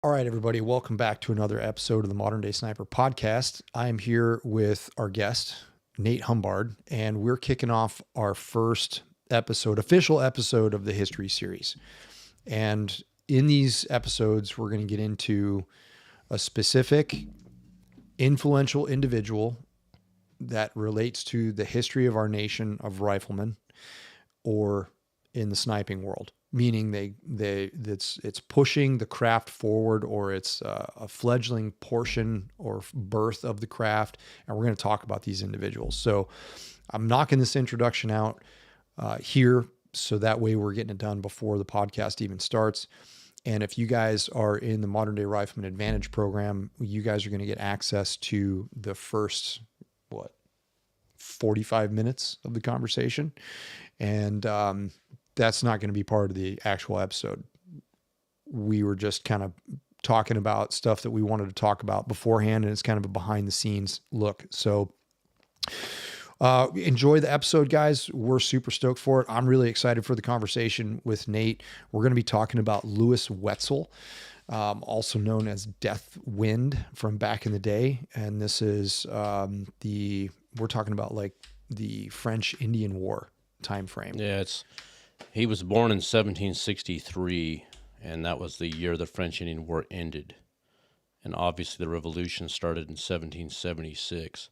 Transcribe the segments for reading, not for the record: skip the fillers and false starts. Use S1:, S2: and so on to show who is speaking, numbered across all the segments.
S1: All right, everybody, welcome back to another episode of the Modern Day Sniper podcast. I'm here with our guest, Nate Humbard, and we're kicking off our first official episode of the history series. And in these episodes, we're going to get into a specific influential individual that relates to the history of our nation of riflemen or in the sniping world, meaning it's pushing the craft forward, or it's a fledgling portion or birth of the craft. And we're going to talk about these individuals. So I'm knocking this introduction out here, so that way we're getting it done before the podcast even starts. And if you guys are in the Modern Day Rifleman Advantage program, you guys are going to get access to the first 45 minutes of the conversation. And that's not going to be part of the actual episode. We were just kind of talking about stuff that we wanted to talk about beforehand, and it's kind of a behind the scenes look. So enjoy the episode, guys. We're super stoked for it. I'm really excited for the conversation with Nate. We're going to be talking about Lewis Wetzel, also known as Death Wind from back in the day. And this is we're talking about like the French Indian War time frame.
S2: Yeah, he was born in 1763, and that was the year the French Indian War ended. And obviously the revolution started in 1776.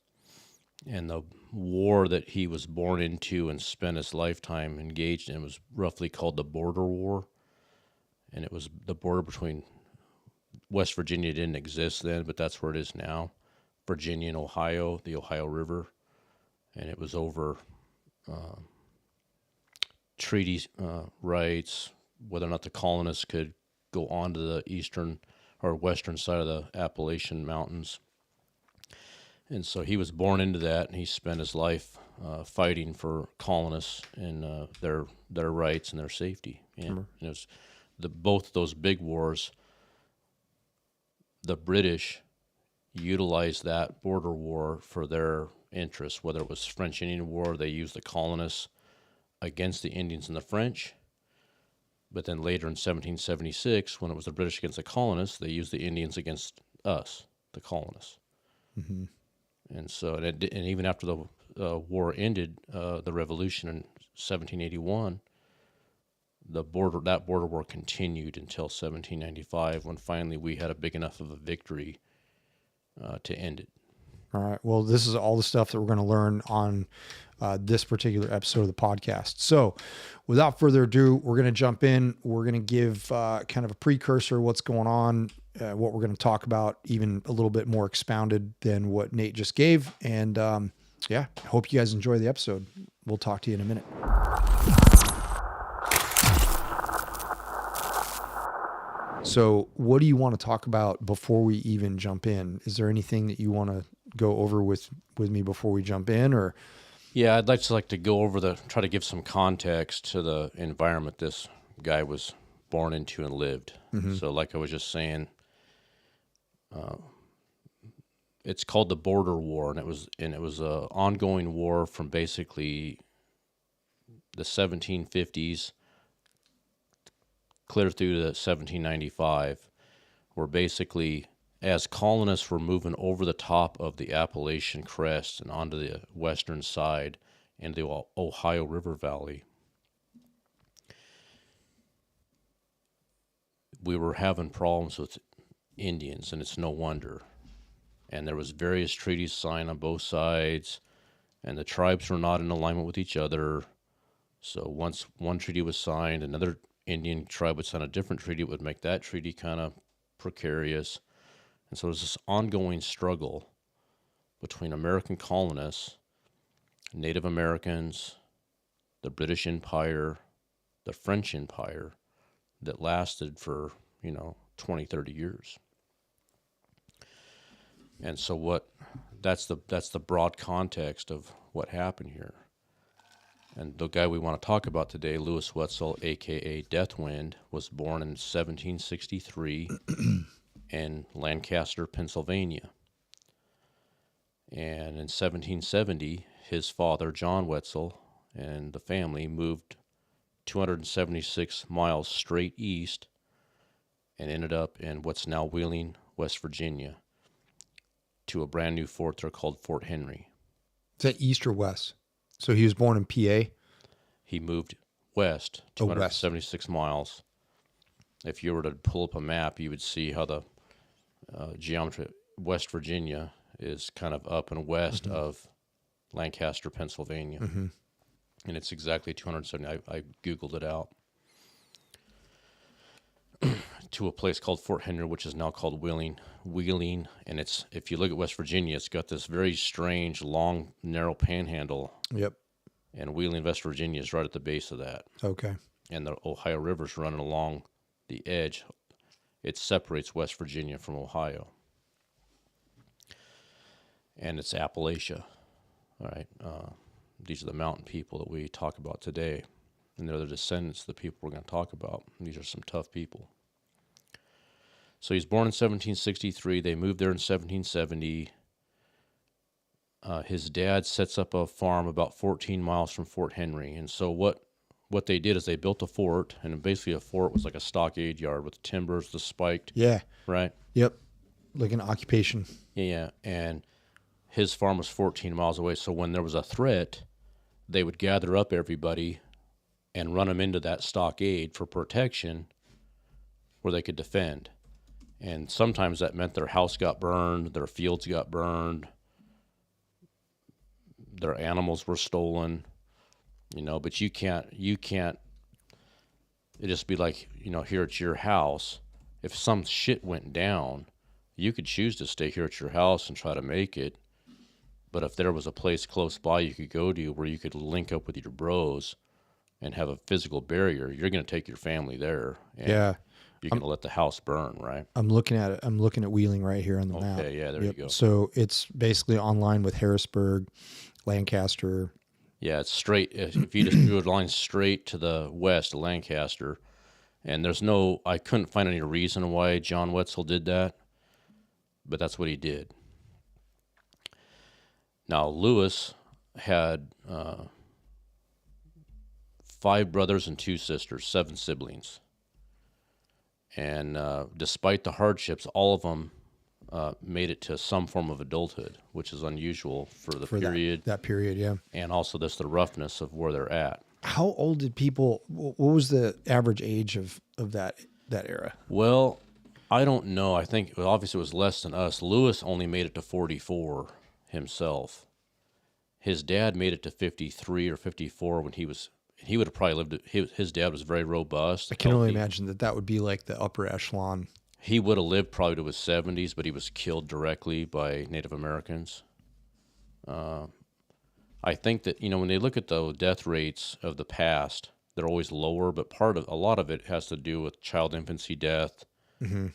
S2: And the war that he was born into and spent his lifetime engaged in was roughly called the Border War. And it was the border between West Virginia. Didn't exist then, but that's where it is now. Virginia and Ohio, the Ohio River. And it was over treaty rights, whether or not the colonists could go onto the eastern or western side of the Appalachian Mountains. And so he was born into that, and he spent his life fighting for colonists and their rights and their safety. And it was both those big wars. The British utilized that border war for their interests, whether it was French Indian War. They used the colonists against the Indians and the French. But then later in 1776, when it was the British against the colonists, they used the Indians against us, the colonists.
S1: Mm-hmm.
S2: And so, and even after the war ended, the revolution in 1781, that border war continued until 1795, when finally we had a big enough of a victory to end it.
S1: All right. Well, this is all the stuff that we're going to learn on this particular episode of the podcast. So without further ado, we're going to jump in. We're going to give kind of a precursor, what's going on, what we're going to talk about, even a little bit more expounded than what Nate just gave. And I hope you guys enjoy the episode. We'll talk to you in a minute. So what do you want to talk about before we even jump in? Is there anything that you want to go over with me before we jump in, or?
S2: Yeah, I'd like to go over try to give some context to the environment this guy was born into and lived. Mm-hmm. So like I was just saying, it's called the Border War, and it was an ongoing war from basically the 1750s clear through to 1795, where basically as colonists were moving over the top of the Appalachian crest and onto the western side into the Ohio River Valley, we were having problems with Indians, and it's no wonder. And there was various treaties signed on both sides, and the tribes were not in alignment with each other. So once one treaty was signed, another Indian tribe would sign a different treaty. It would make that treaty kind of precarious. And so there's this ongoing struggle between American colonists, Native Americans, the British Empire, the French Empire, that lasted for, 20, 30 years. And so that's the broad context of what happened here. And the guy we want to talk about today, Lewis Wetzel, a.k.a. Deathwind, was born in 1763 in Lancaster, Pennsylvania. And in 1770, his father, John Wetzel, and the family moved 276 miles straight east and ended up in what's now Wheeling, West Virginia, to a brand new fort there called Fort Henry.
S1: Is that east or west? So he was born in PA?
S2: He moved west,
S1: Oh, west.
S2: 276 miles. If you were to pull up a map, you would see how the geometry, West Virginia is kind of up and west of Lancaster, Pennsylvania. And it's exactly 270. I Googled it out. To a place called Fort Henry, which is now called Wheeling. And it's, if you look at West Virginia, it's got this very strange, long, narrow panhandle.
S1: Yep.
S2: And Wheeling, West Virginia is right at the base of that.
S1: Okay.
S2: And the Ohio River's running along the edge. It separates West Virginia from Ohio. And it's Appalachia. All right. These are the mountain people that we talk about today. And they're the descendants of the people we're going to talk about. These are some tough people. So he's born in 1763. They moved there in 1770. His dad sets up a farm about 14 miles from Fort Henry. And so what they did is they built a fort, and basically a fort was like a stockade yard with timbers, the spiked.
S1: Yeah.
S2: Right?
S1: Yep. Like an occupation.
S2: Yeah. And his farm was 14 miles away. So when there was a threat, they would gather up everybody and run them into that stockade for protection where they could defend. And sometimes that meant their house got burned, their fields got burned, their animals were stolen, but you can't, it just be like, here at your house, if some shit went down, you could choose to stay here at your house and try to make it. But if there was a place close by you could go to where you could link up with your bros and have a physical barrier, you're going to take your family there. And
S1: Yeah.
S2: you're going to let the house burn, right?
S1: I'm looking at it. I'm looking at Wheeling right here on the map.
S2: Okay, yeah, there you go.
S1: So it's basically online with Harrisburg, Lancaster.
S2: Yeah, it's straight. If you just drew a line straight to the west, Lancaster, and I couldn't find any reason why John Wetzel did that, but that's what he did. Now, Lewis had 5 brothers and 2 sisters, 7 siblings. And despite the hardships, all of them made it to some form of adulthood, which is unusual for the period.
S1: That period, yeah.
S2: And also the roughness of where they're at.
S1: How old did people, what was the average age of that era?
S2: Well, I don't know. I think obviously it was less than us. Lewis only made it to 44 himself. His dad made it to 53 or 54 when he would have probably lived. His dad was very robust.
S1: I can only imagine that would be like the upper echelon.
S2: He would have lived probably to his 70s, but he was killed directly by Native Americans. I think that, when they look at the death rates of the past, they're always lower, but a lot of it has to do with child infancy death.
S1: Mm-hmm.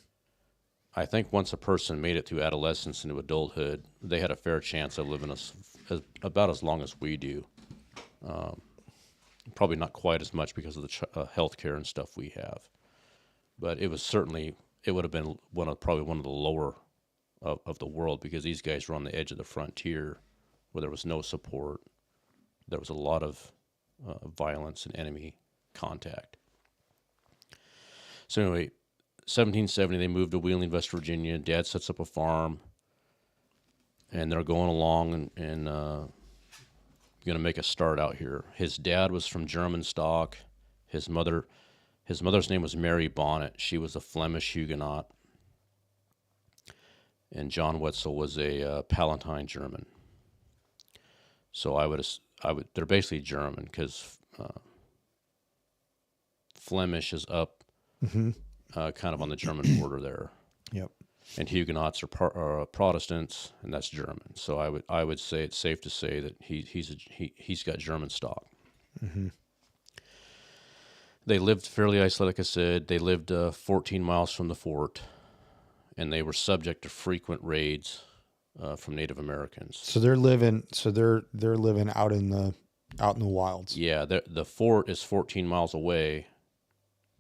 S2: I think once a person made it through adolescence into adulthood, they had a fair chance of living about as long as we do. Probably not quite as much because of the health care and stuff we have. But it would have been probably one of the lower of the world, because these guys were on the edge of the frontier where there was no support. There was a lot of violence and enemy contact. So anyway, 1770, they moved to Wheeling, West Virginia. Dad sets up a farm, and they're going along and going to make a start out here. His dad was from German stock. His mother's name was Mary Bonnet. She was a Flemish Huguenot. And John Wetzel was a Palatine German. So they're basically German, because Flemish is up kind of on the German border there.
S1: Yep.
S2: And Huguenots are Protestants, and that's German. So I would say it's safe to say that he's got German stock.
S1: Mm-hmm.
S2: They lived fairly isolated, like I said. They lived 14 miles from the fort, and they were subject to frequent raids from Native Americans.
S1: So they're living out in the wilds.
S2: Yeah, the fort is 14 miles away.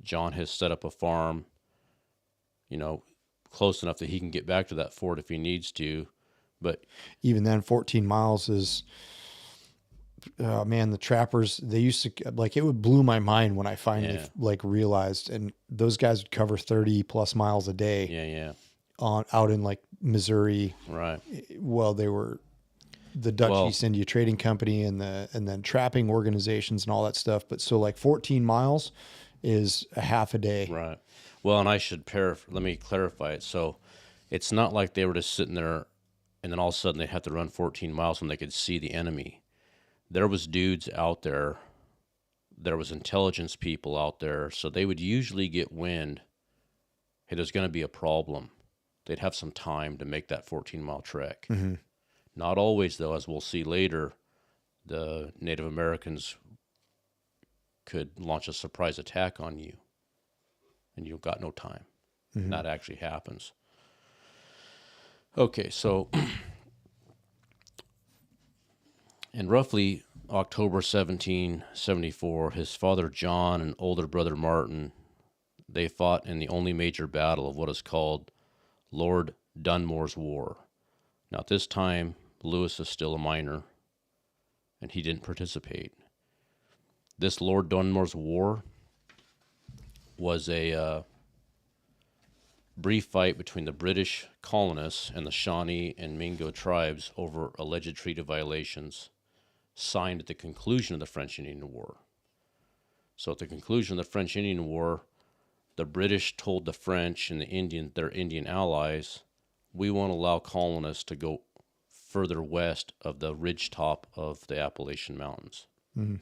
S2: John has set up a farm, close enough that he can get back to that fort if he needs to. But
S1: even then, 14 miles is oh man, the trappers, they used to, like, it would blew my mind when I finally
S2: Yeah.
S1: like realized, and those guys would cover 30 plus miles a day
S2: Yeah.
S1: out in like Missouri.
S2: Right.
S1: Well, they were the Dutch
S2: Well,
S1: East India Trading Company and then trapping organizations and all that stuff. But so like 14 miles is a half a day.
S2: right. Well, and I should let me clarify it. So it's not like they were just sitting there and then all of a sudden they had to run 14 miles when they could see the enemy. There was dudes out there. There was intelligence people out there. So they would usually get wind. Hey, there's going to be a problem. They'd have some time to make that 14-mile trek.
S1: Mm-hmm.
S2: Not always, though, as we'll see later, the Native Americans could launch a surprise attack on you, and you've got no time.
S1: Mm-hmm.
S2: That actually happens. Okay, so in roughly October 1774, his father John and older brother Martin, they fought in the only major battle of what is called Lord Dunmore's War. Now, at this time, Lewis is still a minor, and he didn't participate. This Lord Dunmore's War was a brief fight between the British colonists and the Shawnee and Mingo tribes over alleged treaty violations signed at the conclusion of the French-Indian War. So at the conclusion of the French-Indian War, the British told the French and their Indian allies, we won't allow colonists to go further west of the ridgetop of the Appalachian Mountains.
S1: Mm-hmm.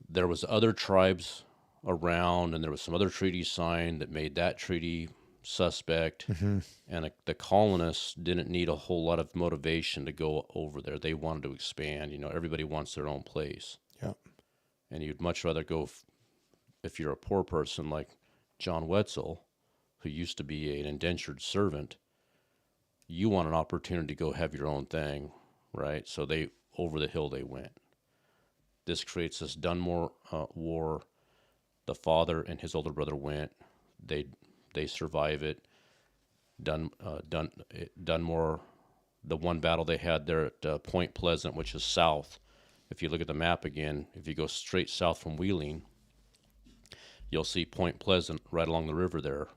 S2: There was other tribes around, and there was some other treaties signed that made that treaty suspect.
S1: Mm-hmm.
S2: And the colonists didn't need a whole lot of motivation to go over there. They wanted to expand. Everybody wants their own place.
S1: Yeah.
S2: And you'd much rather go, if you're a poor person like John Wetzel, who used to be an indentured servant, you want an opportunity to go have your own thing, right? So over the hill they went. This creates this Dunmore War. The father and his older brother went. They survive it. Dunmore, the one battle they had there at Point Pleasant, which is south. If you look at the map again, if you go straight south from Wheeling, you'll see Point Pleasant right along the river there.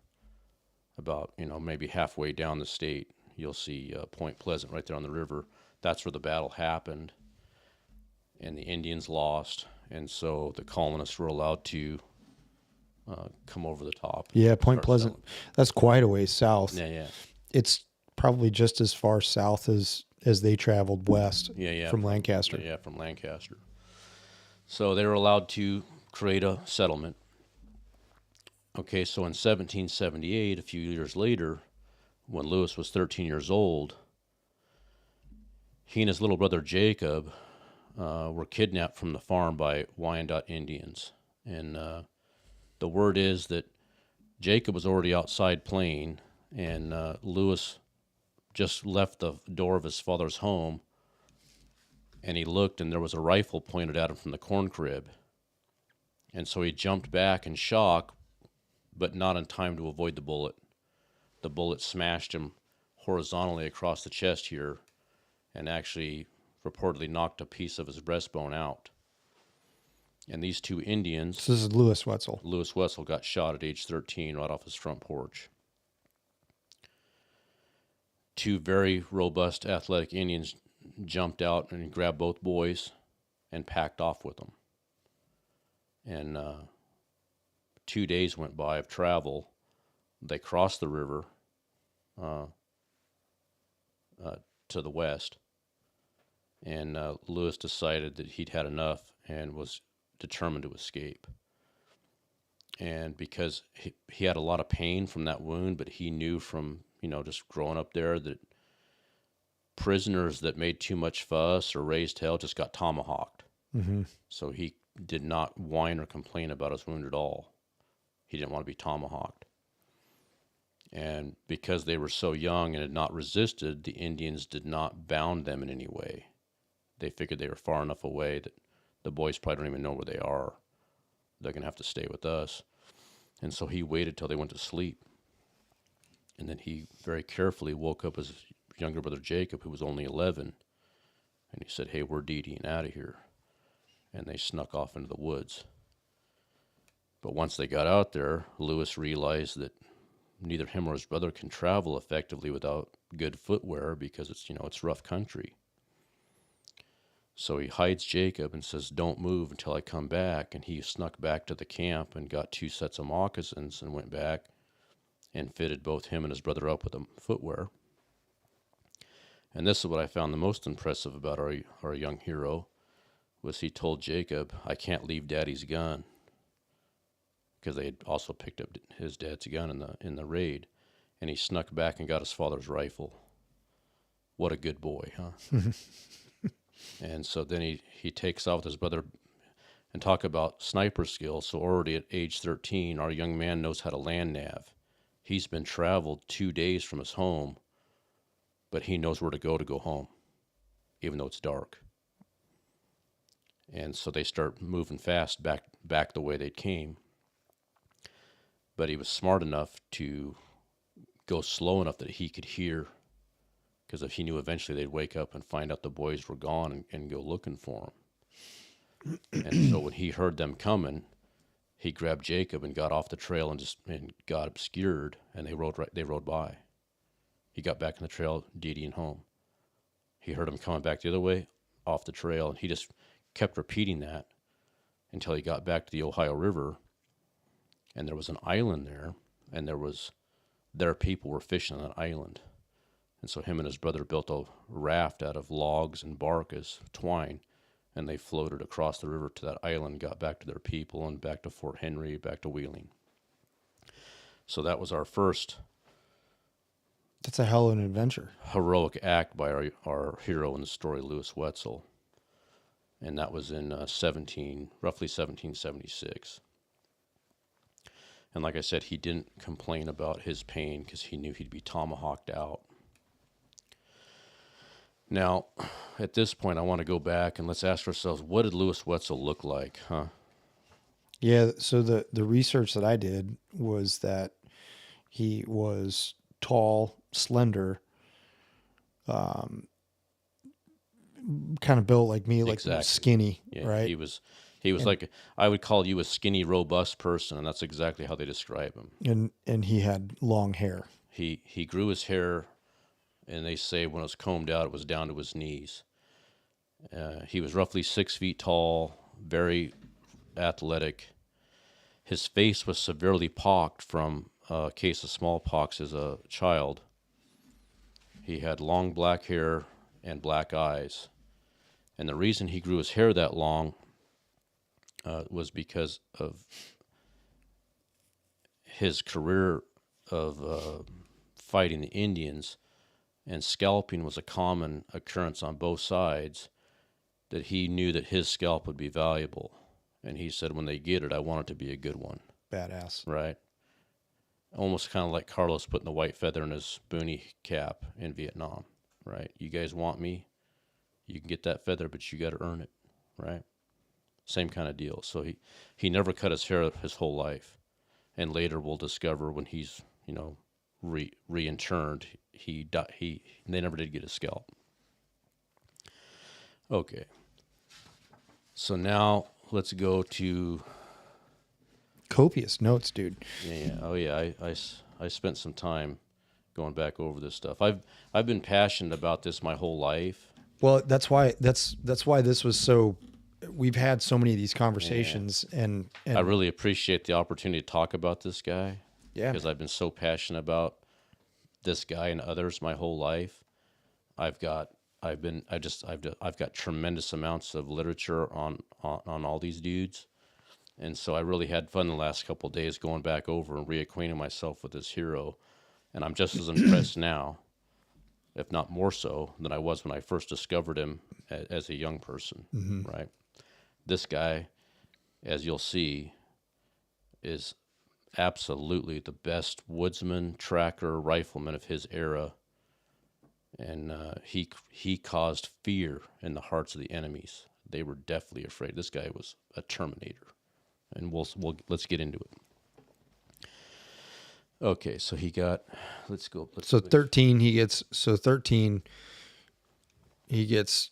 S2: About maybe halfway down the state, you'll see Point Pleasant right there on the river. That's where the battle happened, and the Indians lost, and so the colonists were allowed to come over the top.
S1: Yeah, Point Pleasant. That's quite a ways south.
S2: Yeah.
S1: It's probably just as far south as they traveled west.
S2: Yeah.
S1: From Lancaster.
S2: Yeah, from Lancaster. So they were allowed to create a settlement. Okay, so in 1778, a few years later, when Lewis was 13 years old, he and his little brother Jacob were kidnapped from the farm by Wyandotte Indians. And the word is that Jacob was already outside playing, and Lewis just left the door of his father's home, and he looked, and there was a rifle pointed at him from the corn crib. And so he jumped back in shock, but not in time to avoid the bullet. The bullet smashed him horizontally across the chest here and actually reportedly knocked a piece of his breastbone out. And these two Indians...
S1: So this is Lewis Wetzel.
S2: Lewis Wetzel got shot at age 13 right off his front porch. Two very robust, athletic Indians jumped out and grabbed both boys and packed off with them. And 2 days went by of travel. They crossed the river to the west, and Lewis decided that he'd had enough and was determined to escape. And because he had a lot of pain from that wound, but he knew from just growing up there that prisoners that made too much fuss or raised hell just got tomahawked.
S1: Mm-hmm.
S2: So he did not whine or complain about his wound at all. He didn't want to be tomahawked. And because they were so young and had not resisted, the Indians did not bound them in any way. They figured they were far enough away that the boys probably don't even know where they are. They're going to have to stay with us. And so he waited till they went to sleep. And then he very carefully woke up his younger brother Jacob, who was only 11, And he said, "Hey, we're DDing out of here." And they snuck off into the woods. But once they got out there, Lewis realized that neither him or his brother can travel effectively without good footwear because it's rough country. So he hides Jacob and says, "Don't move until I come back." And he snuck back to the camp and got 2 sets of moccasins and went back and fitted both him and his brother up with the footwear. And this is what I found the most impressive about our young hero, was he told Jacob, "I can't leave Daddy's gun," because they had also picked up his dad's gun in the raid, and he snuck back and got his father's rifle. What a good boy, huh? And so then he takes off with his brother, and talk about sniper skills. So already at age 13, our young man knows how to land nav. He's been traveled 2 days from his home, but he knows where to go home, even though it's dark. And so they start moving fast back the way they came. But he was smart enough to go slow enough that he could hear, because if he knew eventually they'd wake up and find out the boys were gone and go looking for him. And so when he heard them coming, he grabbed Jacob and got off the trail and got obscured, and they rode by. He got back in the trail, DDing home. He heard them coming back the other way, off the trail, and he just kept repeating that until he got back to the Ohio River, and there was an island there, and their people were fishing on that island. And so him and his brother built a raft out of logs and bark as twine, and they floated across the river to that island, got back to their people, and back to Fort Henry, back to Wheeling. So that was our first
S1: That's a hell of an adventure.
S2: heroic act by our hero in the story, Lewis Wetzel. And that was in roughly 1776. And like I said, he didn't complain about his pain because he knew he'd be tomahawked out. Now, at this point, I want to go back and let's ask ourselves, what did Lewis Wetzel look like, huh?
S1: Yeah, so the research that I did was that he was tall, slender, kind of built like me, like
S2: Exactly.
S1: skinny,
S2: Yeah,
S1: right?
S2: He was like, I would call you a skinny, robust person, and that's exactly how they describe him.
S1: And he had long hair.
S2: He grew his hair, and they say when it was combed out, it was down to his knees. He was roughly 6 feet tall, very athletic. His face was severely pocked from a case of smallpox as a child. He had long black hair and black eyes. And the reason he grew his hair that long was because of his career of fighting the Indians, and scalping was a common occurrence on both sides, that he knew that his scalp would be valuable. And he said, when they get it, I want it to be a good one.
S1: Badass.
S2: Right? Almost kind of like Carlos putting the white feather in his boonie cap in Vietnam, right? You guys want me? You can get that feather, but you got to earn it, right? Same kind of deal. So he never cut his hair his whole life. And later we'll discover when he's, reinterned, they never did get his scalp. Okay. So now let's go to
S1: Copious notes, dude.
S2: I spent some time going back over this stuff. I've been passionate about this my whole life.
S1: Well, that's why this was so. We've had so many of these conversations, and
S2: I really appreciate the opportunity to talk about this guy.
S1: Yeah,
S2: because I've been so passionate about this guy and others my whole life. I've got tremendous amounts of literature on all these dudes. And so I really had fun the last couple of days going back over and reacquainting myself with this hero. And I'm just as impressed now, if not more so, than I was when I first discovered him as a young person, right? This guy, as you'll see, is absolutely the best woodsman, tracker, rifleman of his era. And he caused fear in the hearts of the enemies. They were deathly afraid. This guy was a Terminator. And let's get into it. Okay, so
S1: so 13 he gets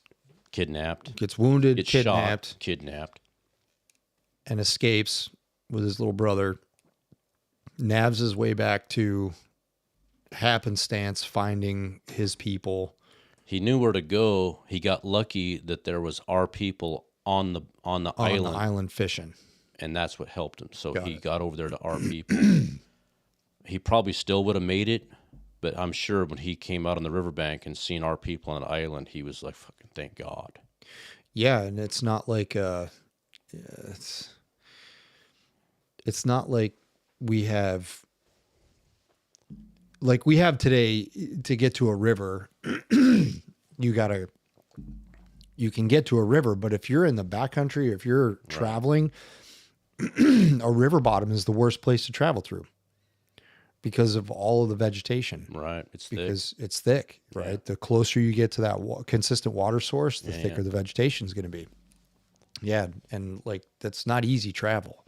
S2: Kidnapped.
S1: gets wounded,
S2: Gets
S1: kidnapped,
S2: shot, kidnapped.
S1: and escapes with his little brother. Navs his way back to happenstance, finding his people.
S2: He knew where to go. He got lucky that there was our people on the
S1: On
S2: island,
S1: the island fishing.
S2: and that's what helped him. So he
S1: it.
S2: got over there to our people. He probably still would have made it, but I'm sure when he came out on the riverbank and seen our people on an island, he was like, "Fucking thank God."
S1: Yeah, and it's not like it's not like we have today. To get to a river, you can get to a river, but if you're in the backcountry, if you're traveling, a river bottom is the worst place to travel through because of all of the vegetation.
S2: Right. It's thick.
S1: Because it's thick, right?
S2: Yeah.
S1: The closer you get to that consistent water source, the thicker the vegetation is going to be. Yeah, and like that's not easy travel.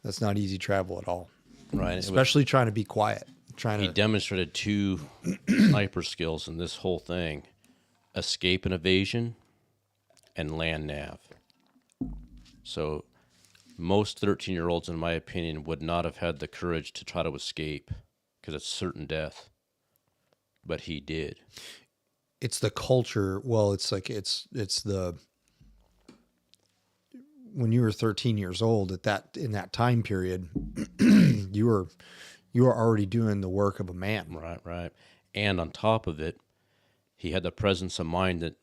S1: That's not easy travel at all.
S2: Right.
S1: Especially trying to be quiet.
S2: He demonstrated 2 sniper skills in this whole thing: escape and evasion, and land nav. So most 13-year-olds, in my opinion, would not have had the courage to try to escape because it's certain death. But he did.
S1: It's the culture. Well, it's like it's the when you were 13 years old in that time period, you were already doing the work of a man.
S2: Right. And on top of it, he had the presence of mind that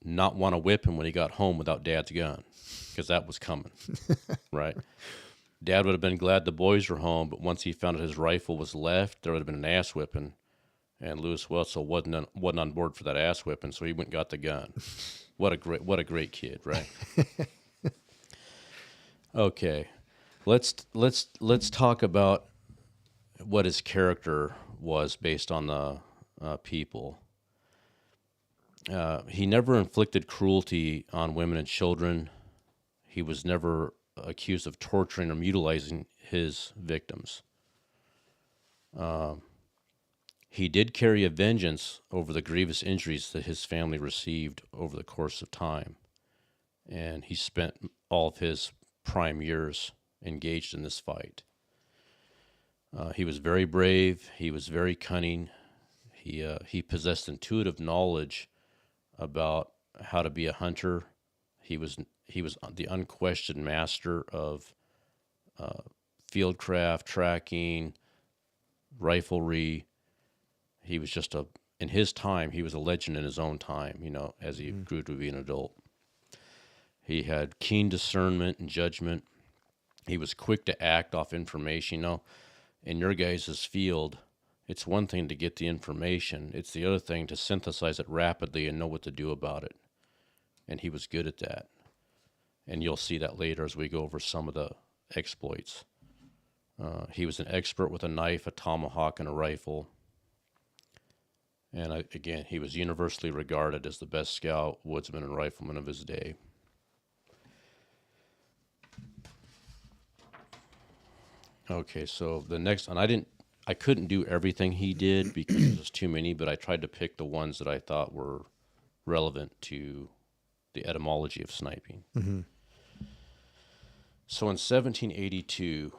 S2: not want to whip him when he got home without Dad's gun, because that was coming. Right. Dad would have been glad the boys were home, but once he found out his rifle was left, there would have been an ass whipping, and Lewis Wetzel wasn't on board for that ass whipping, so he went and got the gun. What a great kid, right? Okay, let's talk about what his character was based on the people. He never inflicted cruelty on women and children. He was never accused of torturing or mutilating his victims. He did carry a vengeance over the grievous injuries that his family received over the course of time, and he spent all of his prime years engaged in this fight. He was very brave. He was very cunning. He possessed intuitive knowledge about how to be a hunter. He was the unquestioned master of fieldcraft, tracking, riflery. He was just in his time, he was a legend in his own time, as he grew to be an adult. He had keen discernment and judgment. He was quick to act off information. In your guys' field, it's one thing to get the information. It's the other thing to synthesize it rapidly and know what to do about it. And he was good at that. And you'll see that later as we go over some of the exploits. He was an expert with a knife, a tomahawk, and a rifle. And again, he was universally regarded as the best scout, woodsman, and rifleman of his day. Okay, so the next, and I couldn't do everything he did because there's too many, but I tried to pick the ones that I thought were relevant to the etymology of sniping. Mm-hmm. So in 1782,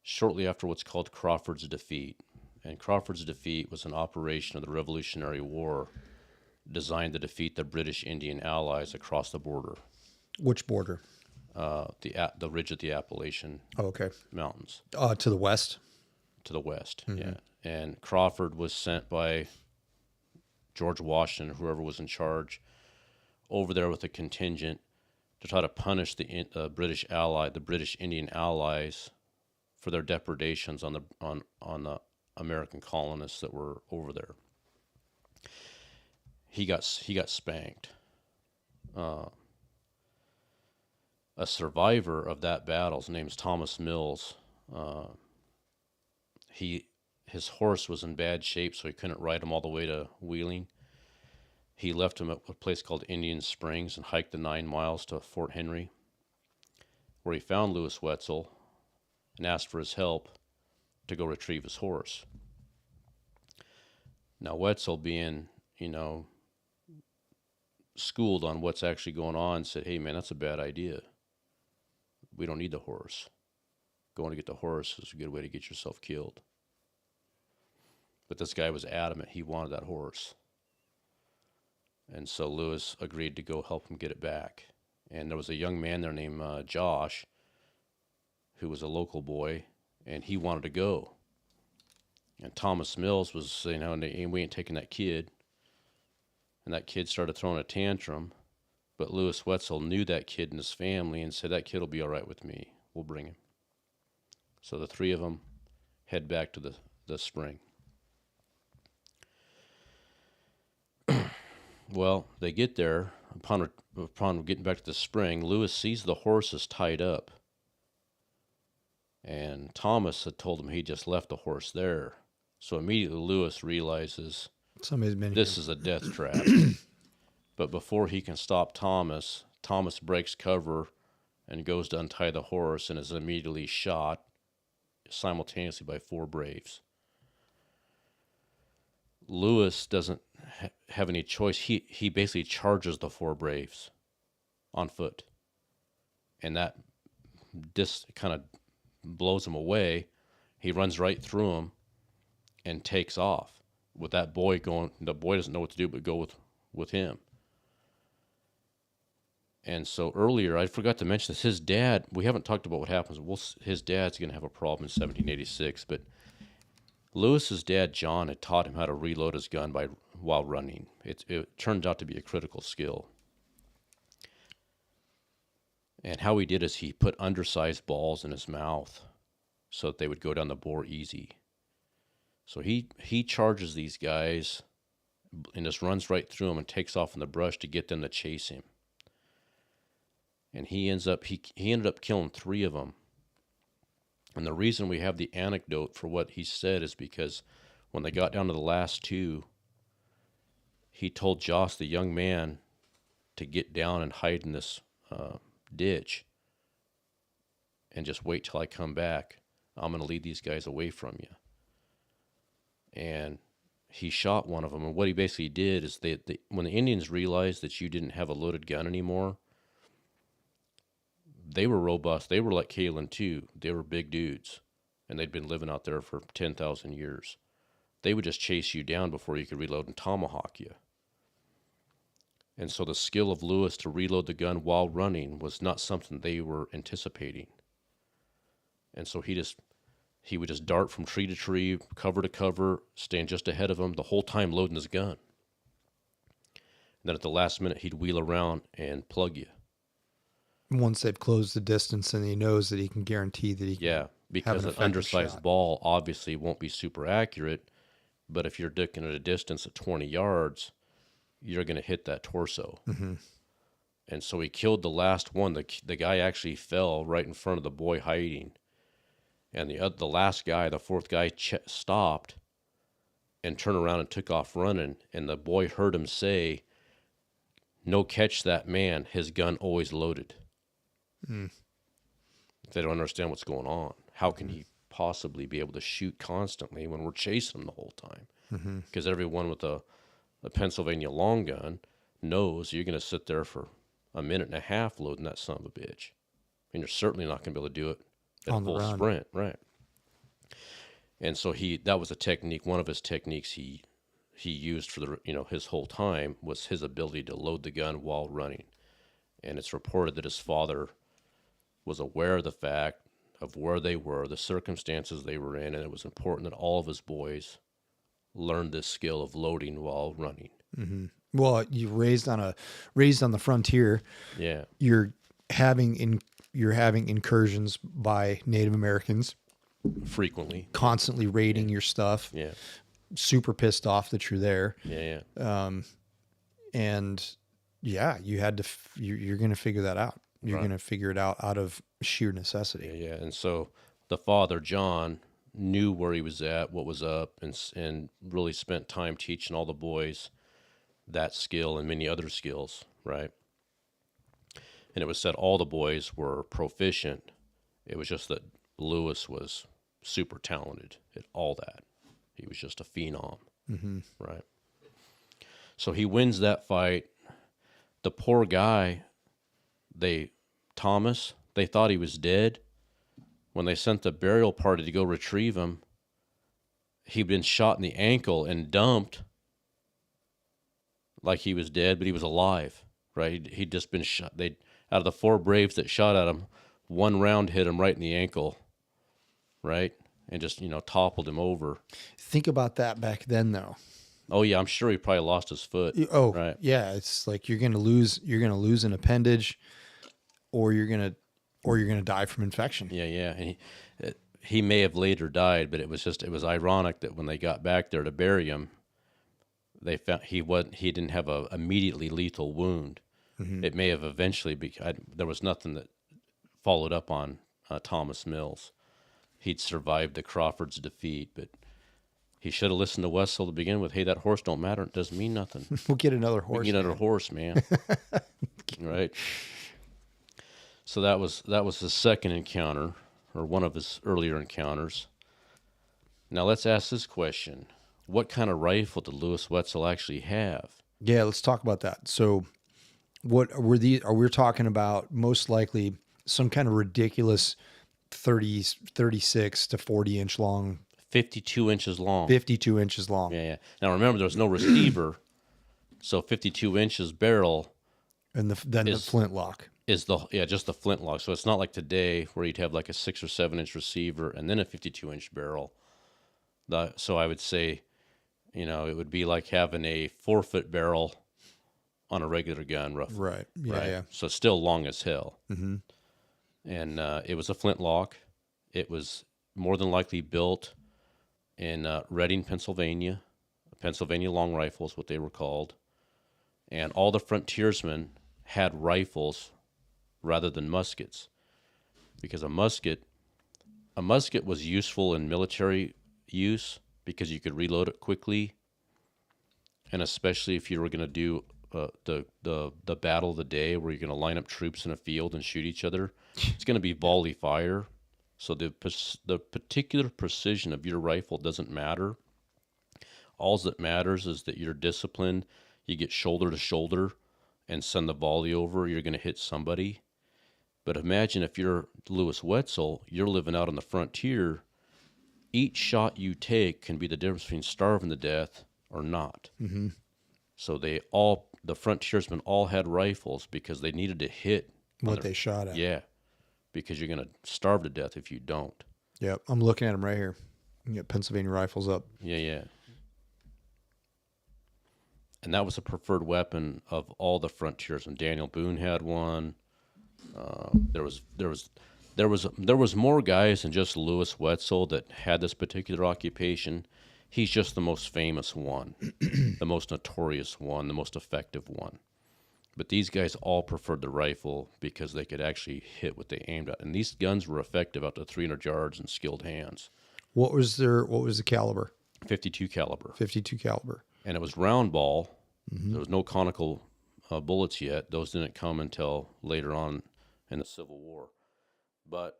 S2: shortly after what's called Crawford's defeat, and Crawford's defeat was an operation of the Revolutionary War designed to defeat the British Indian allies across the border.
S1: Which border?
S2: The ridge of the Appalachian Mountains.
S1: To the west?
S2: To the west, yeah. And Crawford was sent by George Washington, whoever was in charge, over there with a contingent to try to punish the British Indian allies for their depredations on the American colonists that were over there. He got spanked. A survivor of that battle, his name's Thomas Mills. His horse was in bad shape, so he couldn't ride him all the way to Wheeling. He left him at a place called Indian Springs and hiked the 9 miles to Fort Henry, where he found Lewis Wetzel and asked for his help to go retrieve his horse. Now, Wetzel, being, schooled on what's actually going on, said, hey, man, that's a bad idea. We don't need the horse. Going to get the horse is a good way to get yourself killed. But this guy was adamant he wanted that horse. And so Lewis agreed to go help him get it back. And there was a young man there named Josh, who was a local boy, and he wanted to go. And Thomas Mills was saying, no, we ain't taking that kid. And that kid started throwing a tantrum. But Lewis Wetzel knew that kid and his family and said, that kid will be all right with me. We'll bring him. So the three of them head back to the spring. Well, they get there. Upon getting back to the spring, Lewis sees the horses tied up. And Thomas had told him he just left the horse there. So immediately Lewis realizes this is a death trap. But before he can stop Thomas breaks cover and goes to untie the horse and is immediately shot simultaneously by 4 Braves. Lewis doesn't have any choice. He basically charges the 4 Braves on foot. And that just kind of blows him away. He runs right through him and takes off with that boy going. The boy doesn't know what to do but go with him. And so earlier, I forgot to mention this, his dad, we haven't talked about what happens. His dad's going to have a problem in 1786, but Lewis's dad, John, had taught him how to reload his gun while running. It turned out to be a critical skill. And how he did is he put undersized balls in his mouth so that they would go down the bore easy. So he charges these guys and just runs right through them and takes off in the brush to get them to chase him. And he ended up killing 3 of them. And the reason we have the anecdote for what he said is because when they got down to the last 2, he told Joss, the young man, to get down and hide in this ditch and just wait till I come back. I'm going to lead these guys away from you. And he shot one of them. And what he basically did is when the Indians realized that you didn't have a loaded gun anymore, they were robust. They were like Caylen too. They were big dudes, and they'd been living out there for 10,000 years. They would just chase you down before you could reload and tomahawk you. And so the skill of Lewis to reload the gun while running was not something they were anticipating. And so he would just dart from tree to tree, cover to cover, stand just ahead of him the whole time loading his gun. And then at the last minute, he'd wheel around and plug you.
S1: Once they've closed the distance and he knows that he can guarantee that he can
S2: because
S1: have
S2: an undersized ball obviously won't be super accurate, but if you're dicking at a distance of 20 yards, you're going to hit that torso. Mm-hmm. And so he killed the last one. The guy actually fell right in front of the boy hiding. And the last guy, the 4th guy, stopped and turned around and took off running. And the boy heard him say, "No catch that man, his gun always loaded." They don't understand what's going on. How can he possibly be able to shoot constantly when we're chasing him the whole time? Because everyone with a Pennsylvania long gun knows you're going to sit there for a minute and a half loading that son of a bitch. And you're certainly not going to be able to do it at a full sprint. Right. And so that was a technique. One of his techniques he used for his whole time was his ability to load the gun while running. And it's reported that his father was aware of the fact of where they were, the circumstances they were in, and it was important that all of his boys learned this skill of loading while running.
S1: Mm-hmm. Well, you raised on the frontier.
S2: Yeah,
S1: you're having incursions by Native Americans
S2: frequently,
S1: constantly raiding your stuff.
S2: Yeah,
S1: super pissed off that you're there.
S2: Yeah.
S1: And yeah, you're going to figure that out. You're going to figure it out of sheer necessity.
S2: Yeah. And so the father, John, knew where he was at, what was up, and really spent time teaching all the boys that skill and many other skills, right? And it was said all the boys were proficient. It was just that Lewis was super talented at all that. He was just a phenom, right? So he wins that fight. the poor guy, Thomas, they thought he was dead. When they sent the burial party to go retrieve him, he'd been shot in the ankle and dumped like he was dead, but he was alive, right? He'd just been shot. Out of the 4 Braves that shot at him, 1 round hit him right in the ankle, right? And just, toppled him over.
S1: Think about that back then, though.
S2: Oh yeah, I'm sure he probably lost his foot.
S1: Oh,
S2: right.
S1: Yeah. It's like you're gonna lose an appendage, or you're gonna die from infection.
S2: Yeah, yeah. And he may have later died, but it was ironic that when they got back there to bury him, they found he didn't have a immediately lethal wound. Mm-hmm. It may have eventually there was nothing that followed up on Thomas Mills. He'd survived the Crawford's defeat, but he should have listened to Wetzel to begin with. Hey, that horse don't matter. It doesn't mean nothing.
S1: We'll get another horse.
S2: Get another horse, man. Right. So that was the second encounter, or one of his earlier encounters. Now let's ask this question: what kind of rifle did Lewis Wetzel actually have?
S1: Yeah, let's talk about that. So, what were are we talking about? Most likely some kind of ridiculous 36 to 40 inch long.
S2: 52 inches long.
S1: 52 inches long.
S2: Yeah, yeah. Now remember, there's no receiver, so 52 inches barrel.
S1: And the flintlock
S2: is just the flintlock. So it's not like today where you'd have like a 6 or 7 inch receiver and then a 52 inch barrel. So I would say, it would be like having a 4-foot barrel on a regular gun, roughly.
S1: Right. Yeah.
S2: Right?
S1: Yeah.
S2: So still long as hell.
S1: Mm-hmm.
S2: And it was a flintlock. It was more than likely built in Reading, Pennsylvania. Pennsylvania long rifles, what they were called. And all the frontiersmen had rifles rather than muskets, because a musket was useful in military use because you could reload it quickly, and especially if you were going to do the battle of the day where you're going to line up troops in a field and shoot each other. It's going to be volley fire, so the particular precision of your rifle doesn't matter. All that matters is that you're disciplined. You get shoulder to shoulder and send the volley over, you're going to hit somebody. But imagine if you're Lewis Wetzel, you're living out on the frontier. Each shot you take can be the difference between starving to death or not. Mm-hmm. So the frontiersmen all had rifles because they needed to hit
S1: what they shot at.
S2: Yeah, because you're going to starve to death if you don't.
S1: Yep, I'm looking at them right here. You get Pennsylvania rifles up.
S2: Yeah, yeah. And that was a preferred weapon of all the frontiersmen. Daniel Boone had one. There was more guys than just Lewis Wetzel that had this particular occupation. He's just the most famous one, the most notorious one, the most effective one. But these guys all preferred the rifle because they could actually hit what they aimed at. And these guns were effective up to 300 yards in skilled hands.
S1: What was the caliber?
S2: 52 caliber.
S1: 52 caliber.
S2: And it was round ball. Mm-hmm. There was no conical bullets yet. Those didn't come until later on in the Civil War. But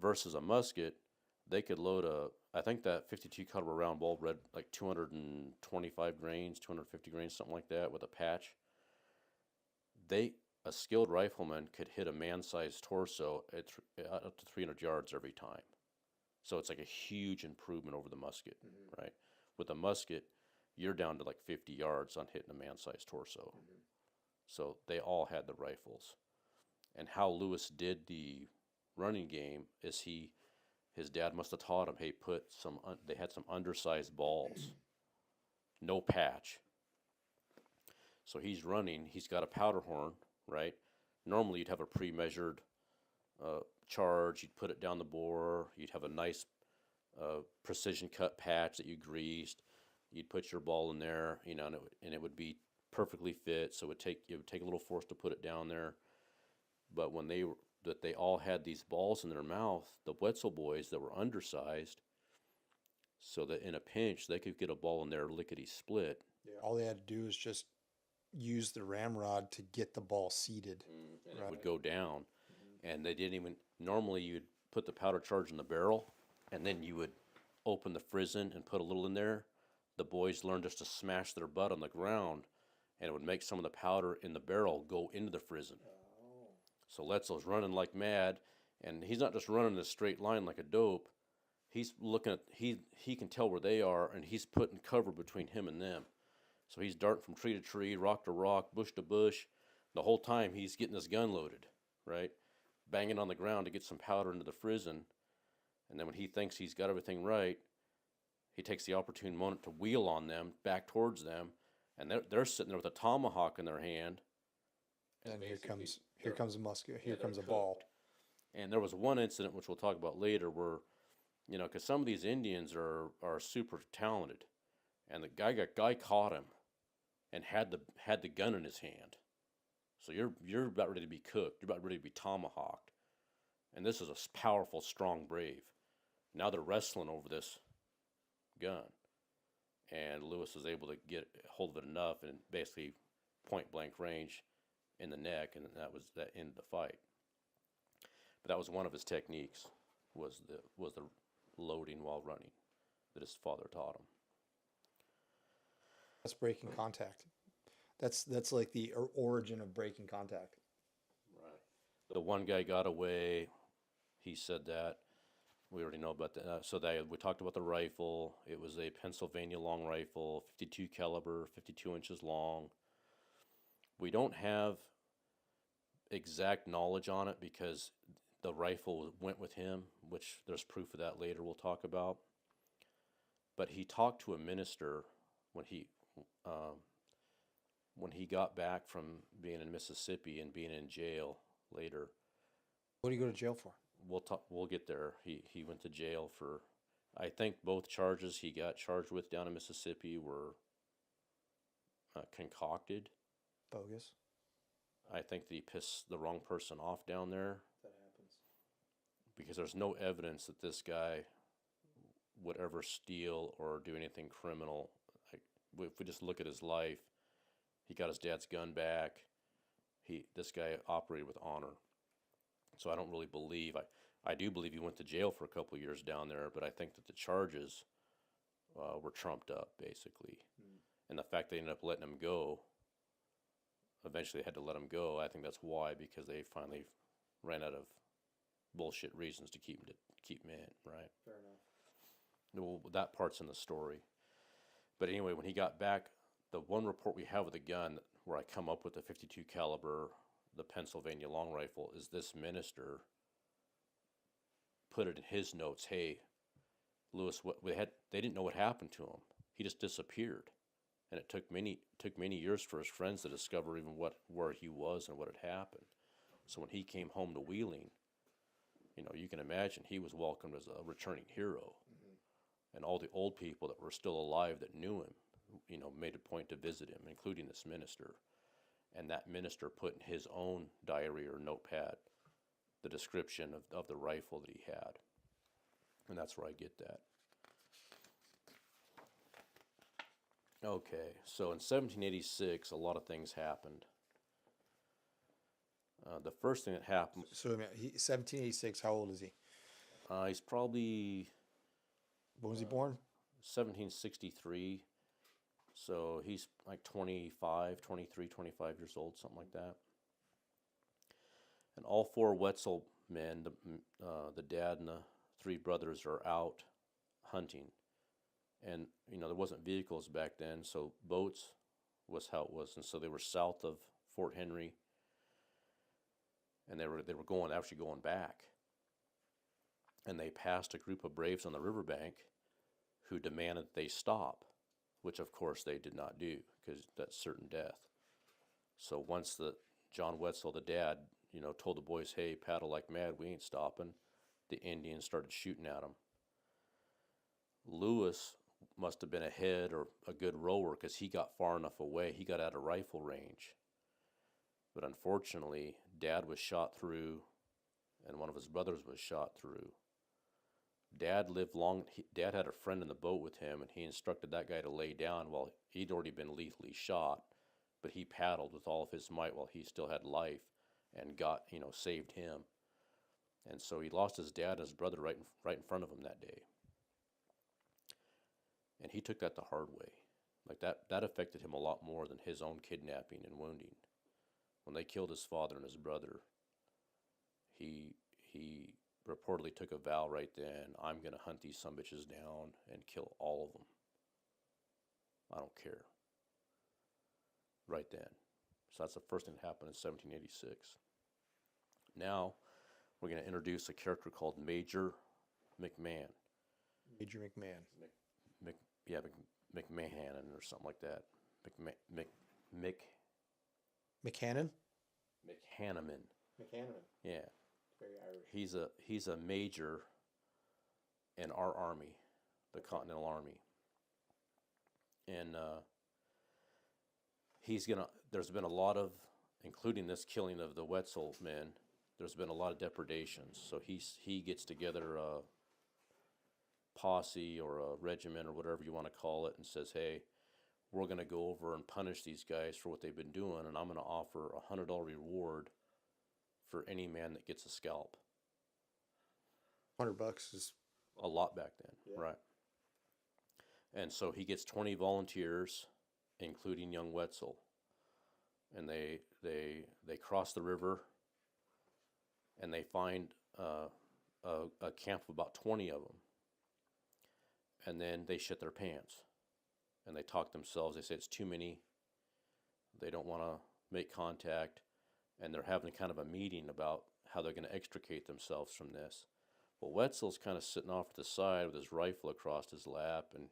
S2: versus a musket, they could load I think that 52 caliber round ball read like 225 grains, 250 grains, something like that, with a patch. A skilled rifleman could hit a man-sized torso at up to 300 yards every time. So it's like a huge improvement over the musket, mm-hmm. right? With a musket, you're down to like 50 yards on hitting a man-sized torso. Mm-hmm. So they all had the rifles. And how Lewis did the running game is his dad must have taught him, hey, they had some undersized balls, no patch. So he's running, he's got a powder horn, right? Normally you'd have a pre-measured charge, you'd put it down the bore, you'd have a nice precision cut patch that you greased, you'd put your ball in there, and it would be perfectly fit, so it would take a little force to put it down there. But when they all had these balls in their mouth, the Wetzel boys that were undersized, so that in a pinch they could get a ball in there lickety split.
S1: Yeah, all they had to do is just use the ramrod to get the ball seated.
S2: And right. It would go down. Mm-hmm. And they didn't even, normally you'd put the powder charge in the barrel, and then you would open the frizzen and put a little in there. The boys learned just to smash their butt on the ground and it would make some of the powder in the barrel go into the frizzen. So Wetzel's running like mad, and he's not just running in a straight line like a dope. He's looking at, he can tell where they are, and he's putting cover between him and them. So he's darting from tree to tree, rock to rock, bush to bush. The whole time he's getting his gun loaded, right? Banging on the ground to get some powder into the frizzen. And then when he thinks he's got everything right, he takes the opportune moment to wheel on them, back towards them, and they're sitting there with a tomahawk in their hand.
S1: And here comes a musket. Here comes a ball.
S2: And there was one incident, which we'll talk about later, where, because some of these Indians are super talented, and the guy caught him, and had the gun in his hand. So you're about ready to be cooked. You're about ready to be tomahawked, and this is a powerful, strong brave. Now they're wrestling over this gun, and Lewis was able to get hold of it enough, and basically point blank range in the neck, and that ended the fight. But that was one of his techniques, was the loading while running, that his father taught him.
S1: That's breaking contact. That's like the origin of breaking contact.
S2: Right. The one guy got away. He said that. We already know about that. So we talked about the rifle. It was a Pennsylvania long rifle, 52 caliber, 52 inches long. We don't have exact knowledge on it because the rifle went with him, which there's proof of that later we'll talk about. But he talked to a minister when he got back from being in Mississippi and being in jail later.
S1: What do you go to jail for?
S2: We'll get there. He went to jail for, I think both charges he got charged with down in Mississippi were concocted.
S1: Bogus.
S2: I think that he pissed the wrong person off down there.
S1: That happens.
S2: Because there's no evidence that this guy would ever steal or do anything criminal. If we just look at his life, he got his dad's gun back. This guy operated with honor. So I don't really believe, I do believe he went to jail for a couple of years down there, but I think that the charges were trumped up, basically. And the fact they ended up letting him go, eventually they had to let him go. I think that's why, because they finally ran out of bullshit reasons to keep him in, right?
S1: Fair enough.
S2: Well, that part's in the story. But anyway, when he got back, the one report we have of the gun where I come up with the 52 caliber, the Pennsylvania long rifle, is this minister put it in his notes. Hey, Lewis, they didn't know what happened to him. He just disappeared, and it took many years for his friends to discover even where he was and what had happened. So when he came home to Wheeling, you can imagine he was welcomed as a returning hero, and all the old people that were still alive that knew him, made a point to visit him, including this minister. And that minister put in his own diary or notepad the description of the rifle that he had. And that's where I get that. Okay, so in 1786, a lot of things happened. The first thing that happened...
S1: So 1786, how old is he?
S2: He's probably...
S1: When was he born?
S2: 1763. So he's like 25 years old, something like that. And all four Wetzel men, the dad and the three brothers, are out hunting. And, there wasn't vehicles back then, so boats was how it was. And so they were south of Fort Henry, and they were actually going back. And they passed a group of braves on the riverbank who demanded that they stop, which of course they did not do, because that's certain death. So once John Wetzel, the dad, told the boys, hey, paddle like mad, we ain't stopping, the Indians started shooting at him. Lewis must have been ahead or a good rower because he got far enough away. He got out of rifle range. But unfortunately, Dad was shot through, and one of his brothers was shot through. Dad lived long. Dad had a friend in the boat with him, and he instructed that guy to lay down while he'd already been lethally shot. But he paddled with all of his might while he still had life, and saved him. And so he lost his dad and his brother right in front of him that day. And he took that the hard way. Like that affected him a lot more than his own kidnapping and wounding. When they killed his father and his brother, he reportedly took a vow right then, I'm going to hunt these sumbitches down and kill all of them. I don't care. Right then. So that's the first thing that happened in 1786. Now, we're going to introduce a character called Major McMahon.
S1: Major McMahon.
S2: McMahon or something like that.
S1: McHannon?
S2: McHanaman.
S1: McHanaman.
S2: Yeah.
S1: Very Irish.
S2: He's a major in our army, the Continental Army. And there's been a lot of, including this killing of the Wetzel men, there's been a lot of depredations. So he gets together a posse or a regiment or whatever you want to call it and says, hey, we're going to go over and punish these guys for what they've been doing, and I'm going to offer a $100 reward for any man that gets a scalp.
S1: $100 is
S2: a lot back then,
S1: yeah.
S2: Right? And so he gets 20 volunteers, including young Wetzel, and they cross the river, and they find a camp of about 20 of them, and then they shit their pants, and they talk themselves. They say it's too many. They don't want to make contact, and they're having kind of a meeting about how they're going to extricate themselves from this. Well, Wetzel's kind of sitting off to the side with his rifle across his lap, and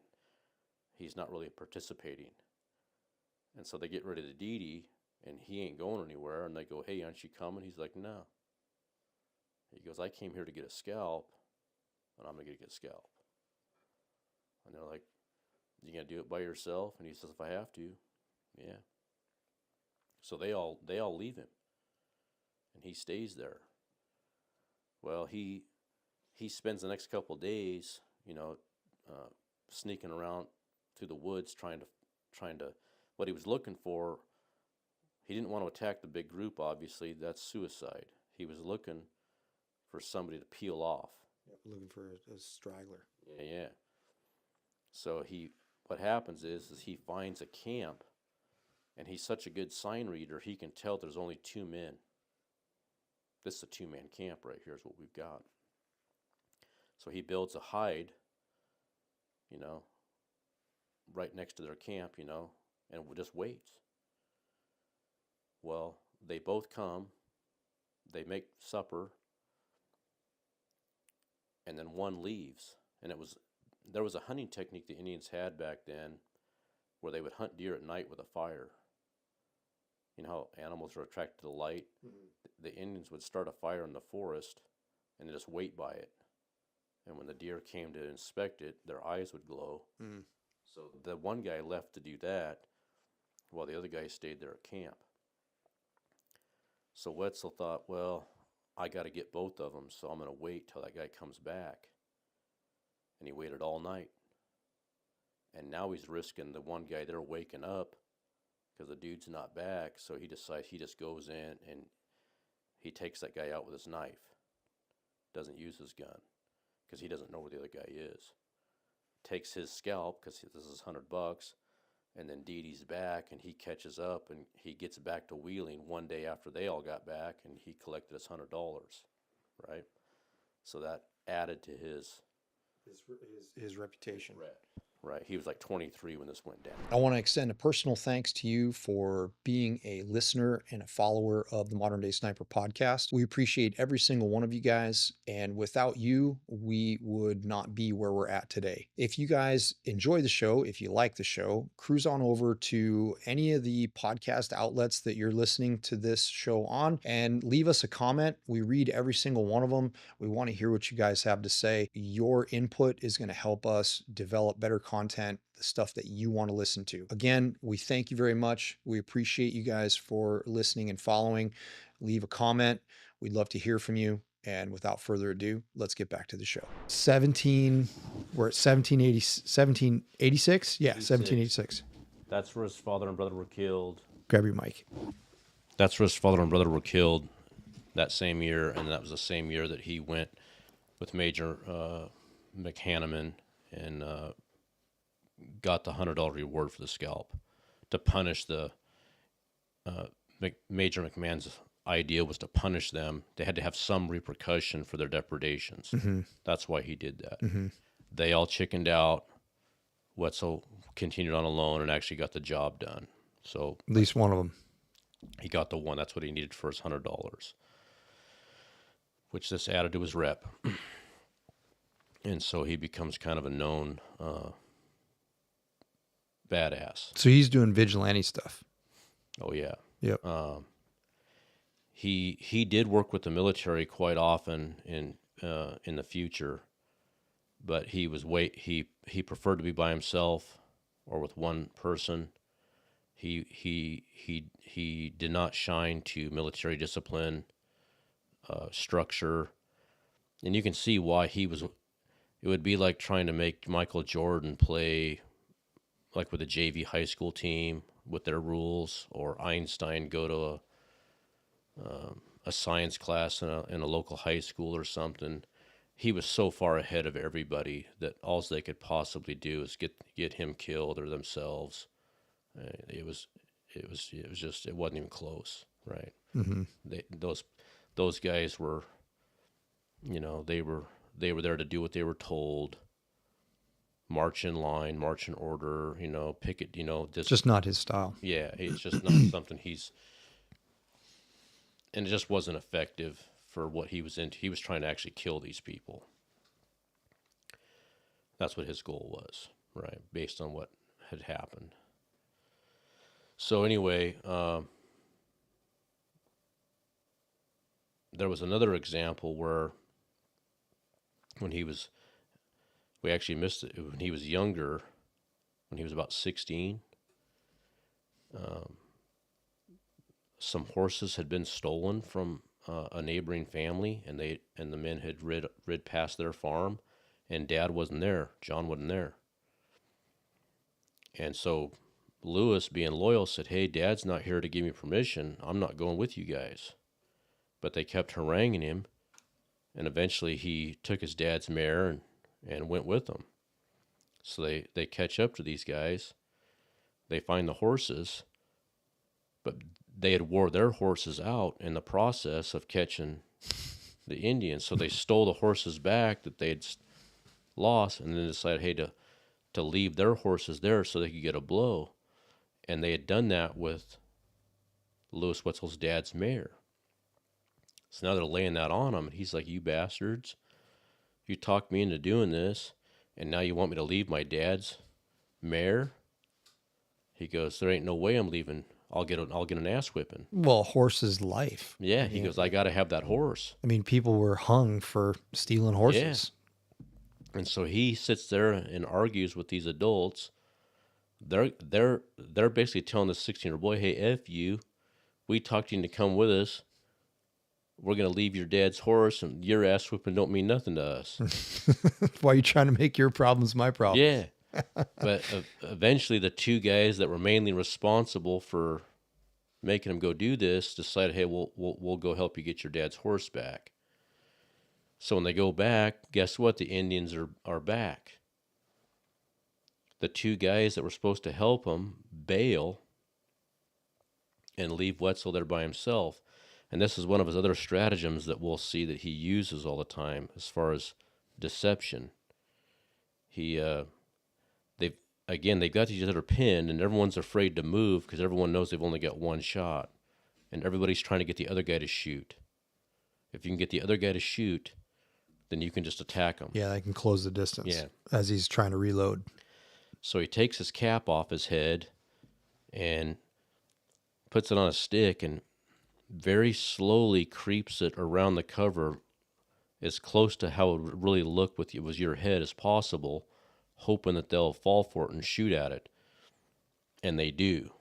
S2: he's not really participating. And so they get rid of the Dee, and he ain't going anywhere. And they go, hey, aren't you coming? He's like, no. He goes, I came here to get a scalp, and I'm going to get a scalp. And they're like, you going to do it by yourself? And he says, if I have to, yeah. So they all leave him, and he stays there. Well, he spends the next couple of days, sneaking around through the woods trying to what he was looking for. He didn't want to attack the big group, obviously. That's suicide. He was looking for somebody to peel off.
S1: Yep, looking for a straggler.
S2: Yeah. So what happens is he finds a camp, and he's such a good sign reader, he can tell there's only 2 men. This is a 2-man camp right here is what we've got. So he builds a hide, right next to their camp, and just waits. Well, they both come, they make supper, and then one leaves. And there was a hunting technique the Indians had back then where they would hunt deer at night with a fire. You know how animals are attracted to light? Mm-hmm. The Indians would start a fire in the forest and just wait by it. And when the deer came to inspect it, their eyes would glow. Mm. So the one guy left to do that while the other guy stayed there at camp. So Wetzel thought, well, I got to get both of them, so I'm going to wait till that guy comes back. And he waited all night. And now he's risking the one guy there waking up because the dude's not back. So he decides he just goes in and he takes that guy out with his knife. Doesn't use his gun because he doesn't know where the other guy is. Takes his scalp because this is $100, and then Dede's back, and he catches up, and he gets back to Wheeling one day after they all got back, and he collected his $100, right? So that added to his
S1: reputation.
S2: Right. He was like 23 when this went down.
S1: I want to extend a personal thanks to you for being a listener and a follower of the Modern Day Sniper podcast. We appreciate every single one of you guys. And without you, we would not be where we're at today. If you guys enjoy the show, if you like the show, cruise on over to any of the podcast outlets that you're listening to this show on and leave us a comment. We read every single one of them. We want to hear what you guys have to say. Your input is going to help us develop better content, the stuff that you want to listen to. Again, we thank you very much. We appreciate you guys for listening and following. Leave a comment. We'd love to hear from you. And without further ado, let's get back to the show. We're at 1786? Yeah, 1786.
S2: That's where his father and brother were killed.
S1: Grab your mic.
S2: That's where his father and brother were killed that same year, and that was the same year that he went with Major McHanaman and got the $100 reward for the scalp to punish the Major McMahon's idea was to punish them. They had to have some repercussion for their depredations. That's why he did that. They all chickened out. Wetzel continued on alone and actually got the job done. So
S1: At least one of them.
S2: he got the one. That's what he needed for his $100, which this added to his rep. And so he becomes kind of a known badass.
S1: So he's doing vigilante stuff.
S2: Oh yeah.
S1: Yep.
S2: He did work with the military quite often in the future, but he preferred to be by himself or with one person. He did not shine to military discipline, structure, and you can see why he was. It would be like trying to make Michael Jordan play like with a JV high school team with their rules, or Einstein go to a science class in a local high school or something. He was so far ahead of everybody that all they could possibly do is get him killed or themselves. It wasn't even close, right? Those guys were, they were there to do what they were told. March in line, march in order, picket, this.
S1: Just not his style.
S2: Yeah, it's just not something and it just wasn't effective for what he was into. He was trying to actually kill these people. That's what his goal was, right? Based on what had happened. So anyway, there was another example where we actually missed it when he was younger, when he was about 16. Some horses had been stolen from a neighboring family, and the men had rid past their farm, and Dad wasn't there. John wasn't there. And so Lewis, being loyal, said, "Hey, Dad's not here to give me permission. I'm not going with you guys." But they kept haranguing him, and eventually he took his dad's mare and went with them. So they catch up to these guys. They find the horses, but they had wore their horses out in the process of catching the Indians. So they stole the horses back that they had lost, and then decided, hey, to leave their horses there so they could get a blow. And they had done that with Lewis Wetzel's dad's mare. So now they're laying that on him, and he's like, "You bastards, you talked me into doing this, and now you want me to leave my dad's mare?" He goes, "There ain't no way I'm leaving. I'll get an ass whipping."
S1: Well, a horse's life.
S2: Yeah, he goes, "I got to have that horse."
S1: I mean, people were hung for stealing horses.
S2: Yeah. And so he sits there and argues with these adults. They're basically telling this 16-year-old boy, "Hey, F you. We talked you into come with us. We're going to leave your dad's horse, and your ass whipping don't mean nothing to us."
S1: Why are you trying to make your problems my problems?
S2: Yeah. But eventually the two guys that were mainly responsible for making him go do this decided, "Hey, we'll go help you get your dad's horse back." So when they go back, guess what? The Indians are back. The two guys that were supposed to help him bail and leave Wetzel there by himself. And this is one of his other stratagems that we'll see that he uses all the time as far as deception. They've got each other pinned, and everyone's afraid to move because everyone knows they've only got one shot, and everybody's trying to get the other guy to shoot. If you can get the other guy to shoot, then you can just attack him.
S1: Yeah, they can close the distance.
S2: Yeah.
S1: As he's trying to reload.
S2: So he takes his cap off his head and puts it on a stick and very slowly creeps it around the cover as close to how it would really look with your head as possible, hoping that they'll fall for it and shoot at it. And they do.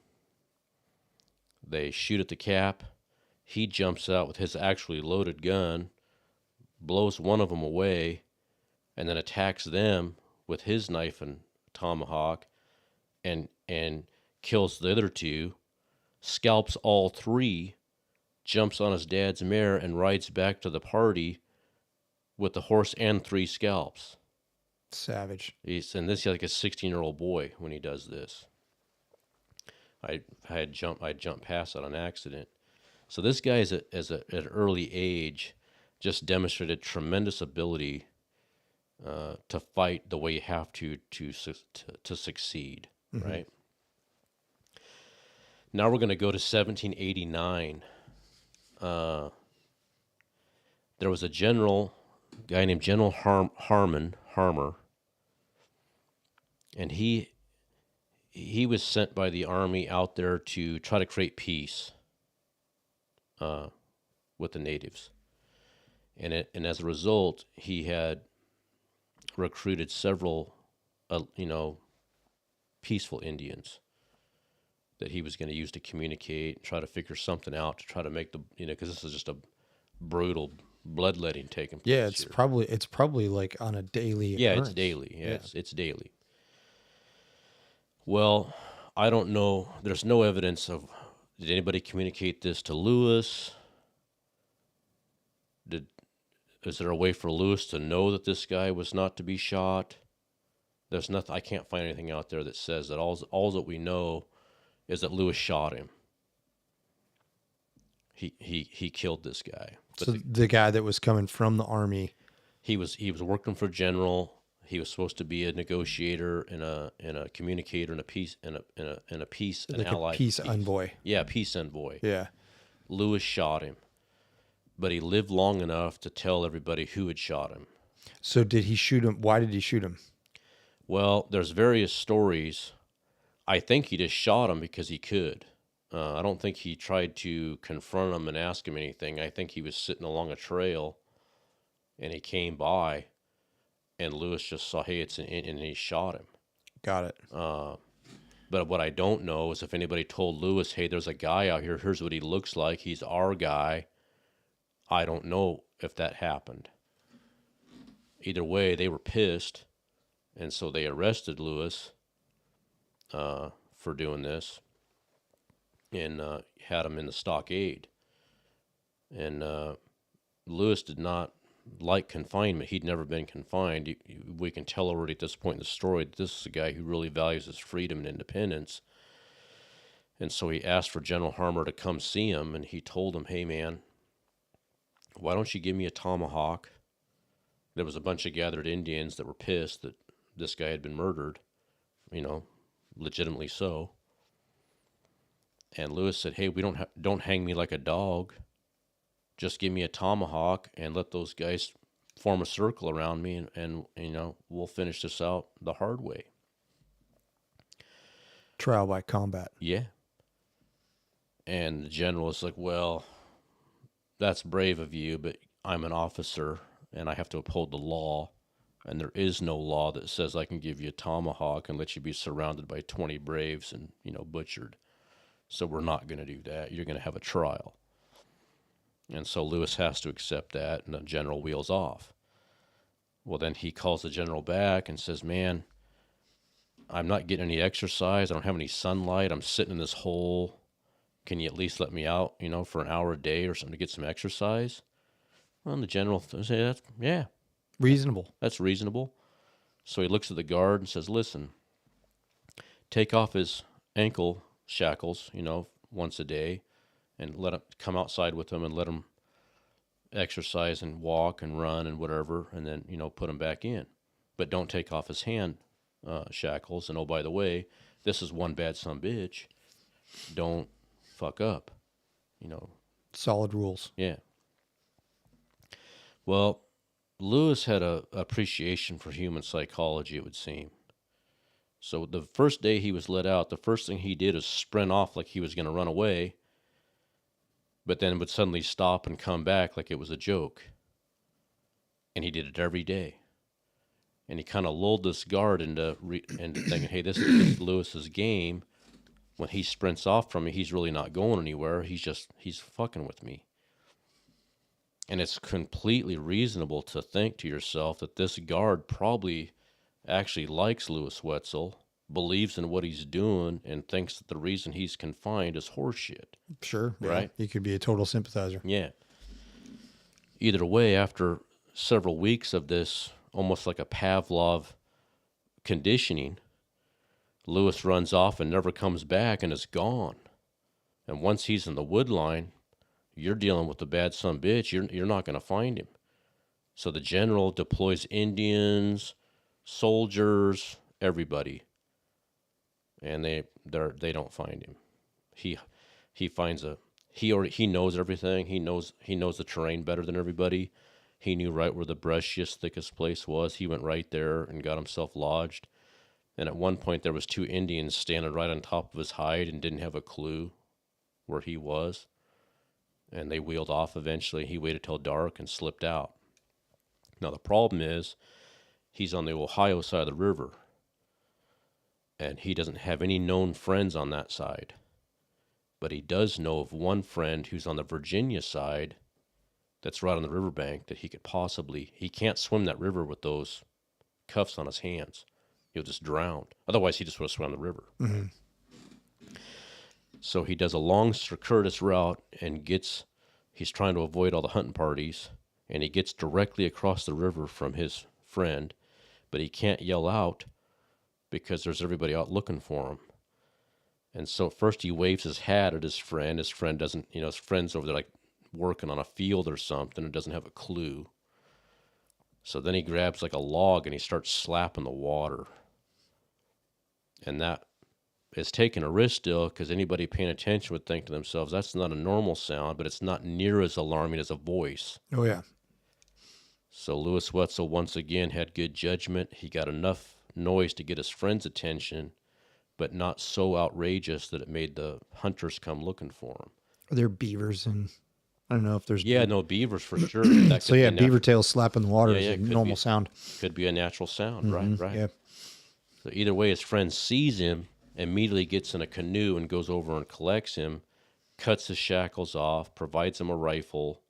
S2: They shoot at the cap. He jumps out with his actually loaded gun, blows one of them away, and then attacks them with his knife and tomahawk and kills the other two, scalps all three, jumps on his dad's mare, and rides back to the party with the horse and 3 scalps.
S1: Savage.
S2: He's like a 16-year-old boy when he does this. I had jumped past that on accident. So this guy at an early age just demonstrated tremendous ability to fight the way you have to succeed, right? Now we're going to go to 1789. There was a guy named General Harmer, and he was sent by the army out there to try to create peace with the natives. And as a result, he had recruited several, peaceful Indians that he was going to use to communicate, try to figure something out to try to make because this is just a brutal bloodletting taking place.
S1: Yeah, it's probably like on a daily occurrence.
S2: It's daily. It's daily. Well, I don't know. There's no evidence of. Did anybody communicate this to Lewis? Is there a way for Lewis to know that this guy was not to be shot? There's nothing. I can't find anything out there that says that. All that we know is that Lewis shot him. He killed this guy.
S1: But so the guy that was coming from the army,
S2: he was working for General. He was supposed to be a negotiator and a communicator and a peace
S1: like
S2: ally.
S1: Peace envoy.
S2: Yeah, peace envoy.
S1: Yeah.
S2: Lewis shot him, but he lived long enough to tell everybody who had shot him.
S1: So did he shoot him? Why did he shoot him?
S2: Well, there's various stories. I think he just shot him because he could. I don't think he tried to confront him and ask him anything. I think he was sitting along a trail, and he came by, and Lewis just saw, hey, it's an Indian, and he shot him.
S1: Got it.
S2: But what I don't know is if anybody told Lewis, hey, there's a guy out here, here's what he looks like, he's our guy. I don't know if that happened. Either way, they were pissed, and so they arrested Lewis for doing this and had him in the stockade. And Lewis did not like confinement. He'd never been confined. We can tell already at this point in the story that this is a guy who really values his freedom and independence. And so he asked for General Harmer to come see him, and he told him, hey, man, why don't you give me a tomahawk? There was a bunch of gathered Indians that were pissed that this guy had been murdered, legitimately so. And Lewis said, hey, don't hang me like a dog. Just give me a tomahawk and let those guys form a circle around me, and we'll finish this out the hard way.
S1: Trial by combat.
S2: Yeah. And the general was like, well, that's brave of you, but I'm an officer, and I have to uphold the law, and there is no law that says I can give you a tomahawk and let you be surrounded by 20 braves and, butchered. So we're not going to do that. You're going to have a trial. And so Lewis has to accept that, and the general wheels off. Well, then he calls the general back and says, man, I'm not getting any exercise. I don't have any sunlight. I'm sitting in this hole. Can you at least let me out, for an hour a day or something to get some exercise? Well, and the general says, yeah.
S1: Reasonable.
S2: That's reasonable. So he looks at the guard and says, listen, take off his ankle shackles, once a day, and let him come outside with him and let him exercise and walk and run and whatever, and then, put him back in. But don't take off his hand shackles. And, oh, by the way, this is one bad son bitch. Don't fuck up,
S1: Solid rules.
S2: Yeah. Well, Lewis had a appreciation for human psychology, it would seem. So the first day he was let out, the first thing he did is sprint off like he was going to run away, but then would suddenly stop and come back like it was a joke. And he did it every day. And he kind of lulled this guard into thinking, hey, this is Lewis's game. When he sprints off from me, he's really not going anywhere. He's fucking with me. And it's completely reasonable to think to yourself that this guard probably actually likes Lewis Wetzel, believes in what he's doing, and thinks that the reason he's confined is horseshit.
S1: Sure. Yeah.
S2: Right?
S1: He could be a total sympathizer.
S2: Yeah. Either way, after several weeks of this, almost like a Pavlov conditioning, Lewis runs off and never comes back and is gone. And once he's in the wood line, you're dealing with the bad son bitch. You're not going to find him. So the general deploys Indians, soldiers, everybody, and they don't find him. He finds he knows everything. He knows the terrain better than everybody. He knew right where the brushiest, thickest place was. He went right there and got himself lodged. And at one point, there was 2 Indians standing right on top of his hide and didn't have a clue where he was. And they wheeled off eventually. He waited till dark and slipped out. Now, the problem is he's on the Ohio side of the river, and he doesn't have any known friends on that side. But he does know of one friend who's on the Virginia side that's right on the riverbank that he can't swim that river with those cuffs on his hands. He'll just drown. Otherwise, he just would have swam the river.
S1: Mm-hmm.
S2: So he does a long circuitous route and he's trying to avoid all the hunting parties, and he gets directly across the river from his friend, but he can't yell out because there's everybody out looking for him. And so first he waves his hat at his friend. His friend doesn't, his friend's over there like working on a field or something and doesn't have a clue. So then he grabs like a log and he starts slapping the water. And that is taking a risk still, because anybody paying attention would think to themselves, that's not a normal sound, but it's not near as alarming as a voice.
S1: Oh, yeah.
S2: So Lewis Wetzel once again had good judgment. He got enough noise to get his friend's attention, but not so outrageous that it made the hunters come looking for him.
S1: Are there beavers? And I don't know if there's...
S2: No beavers for sure.
S1: So yeah, beaver tails slapping the water is a normal sound.
S2: Could be a natural sound, right?
S1: Yeah.
S2: So either way, his friend sees him, immediately gets in a canoe and goes over and collects him, cuts his shackles off, provides him a rifle,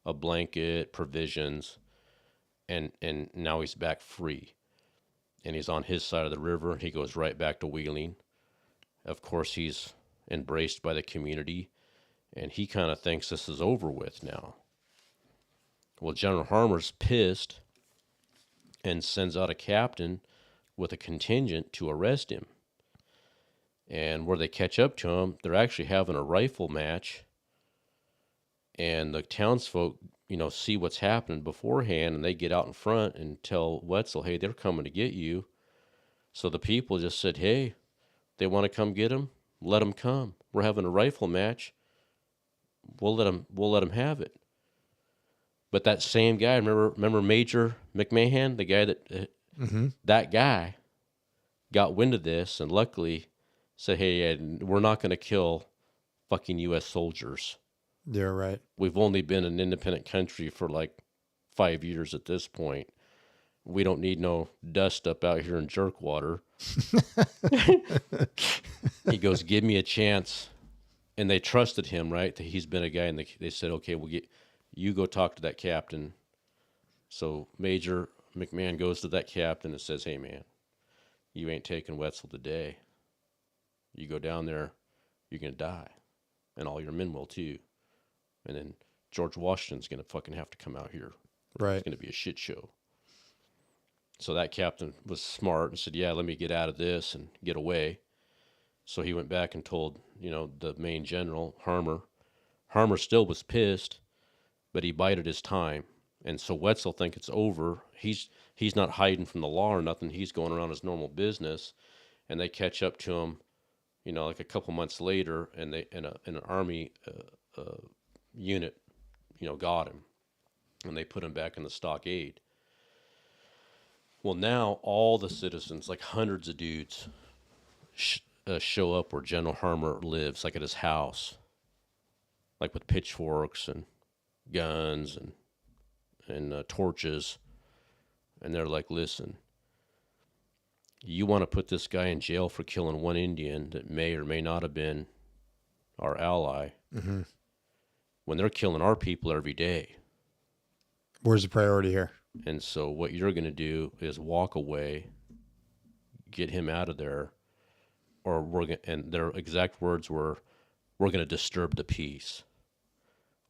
S2: a blanket, provisions, and now he's back free. And he's on his side of the river. He goes right back to wheeling. Of course, he's embraced by the community, and he kind of thinks this is over with now. Well, General Harmer's pissed and sends out a captain with a contingent to arrest him. And where they catch up to him, they're actually having a rifle match. And the townsfolk, see what's happening beforehand, and they get out in front and tell Wetzel, hey, they're coming to get you. So the people just said, hey, they want to come get him? Let them come. We're having a rifle match. We'll let them have it. But that same guy, remember Major McMahon, the guy that that guy got wind of this, and luckily said, hey, we're not going to kill fucking U.S. soldiers.
S1: Yeah, right.
S2: We've only been an independent country for like 5 years at this point. We don't need no dust up out here in Jerkwater. He goes, give me a chance. And they trusted him, right? He's been a guy, and they said, okay, you go talk to that captain. So Major McMahon goes to that captain and says, hey, man, you ain't taking Wetzel today. You go down there, you're going to die. And all your men will, too. And then George Washington's going to fucking have to come out here.
S1: Right.
S2: It's going to be a shit show. So that captain was smart and said, yeah, let me get out of this and get away. So he went back and told, the main general, Harmer. Harmer still was pissed, but he bided his time. And so Wetzel thinks it's over. He's not hiding from the law or nothing. He's going around his normal business. And they catch up to him, like a couple months later, and they in an army unit, got him, and they put him back in the stockade. Well, now all the citizens, like hundreds of dudes, show up where General Harmer lives, like at his house, like with pitchforks and guns and torches, and they're like, listen, you want to put this guy in jail for killing one Indian that may or may not have been our ally, when they're killing our people every day.
S1: Where's the priority here?
S2: And so what you're going to do is walk away, get him out of there, or and their exact words were, we're going to disturb the peace,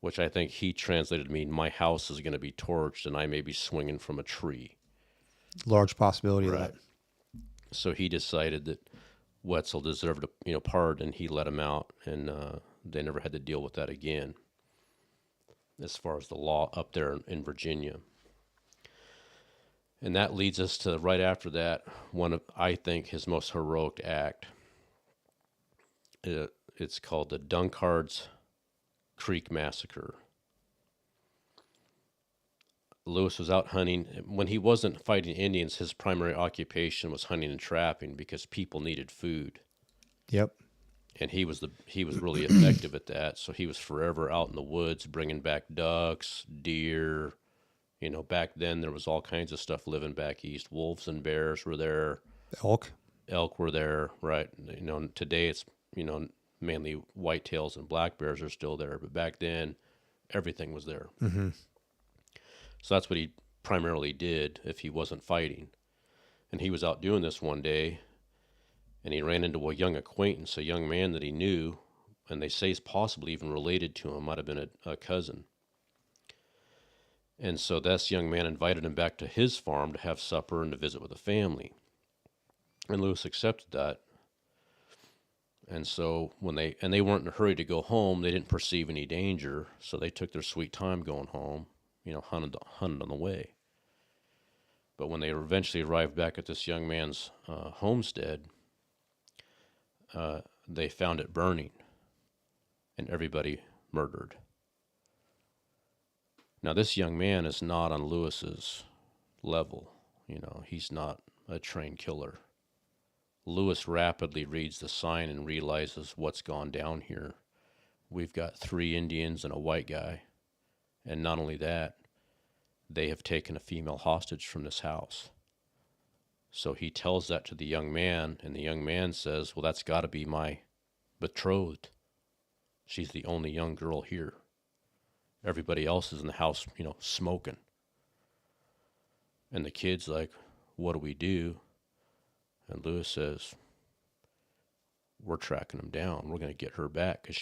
S2: which I think he translated to mean my house is going to be torched and I may be swinging from a tree.
S1: Large possibility of
S2: Right.
S1: that.
S2: So he decided that Wetzel deserved a pardon. He let him out, and they never had to deal with that again. As far as the law up there in Virginia, and that leads us to right after that one of, I think, his most heroic act. It's called the Dunkard's Creek Massacre. Lewis was out hunting. When he wasn't fighting Indians, his primary occupation was hunting and trapping because people needed food.
S1: Yep.
S2: And he was really effective at that. So he was forever out in the woods bringing back ducks, deer. Back then there was all kinds of stuff living back east. Wolves and bears were there. Elk were there, right? Today it's mainly whitetails and black bears are still there, but back then everything was there.
S1: Mm-hmm.
S2: So that's what he primarily did if he wasn't fighting. And he was out doing this one day, and he ran into a young acquaintance, a young man that he knew, and they say is possibly even related to him, might have been a cousin. And so this young man invited him back to his farm to have supper and to visit with the family. And Lewis accepted that. And so they weren't in a hurry to go home, they didn't perceive any danger, so they took their sweet time going home, hunted on the way. But when they eventually arrived back at this young man's homestead, they found it burning and everybody murdered. Now, this young man is not on Lewis's level. He's not a trained killer. Lewis rapidly reads the sign and realizes what's gone down here. We've got 3 Indians and a white guy. And not only that, they have taken a female hostage from this house. So he tells that to the young man, and the young man says, well, that's got to be my betrothed. She's the only young girl here. Everybody else is in the house, smoking. And the kid's like, what do we do? And Lewis says, we're tracking him down. We're going to get her back because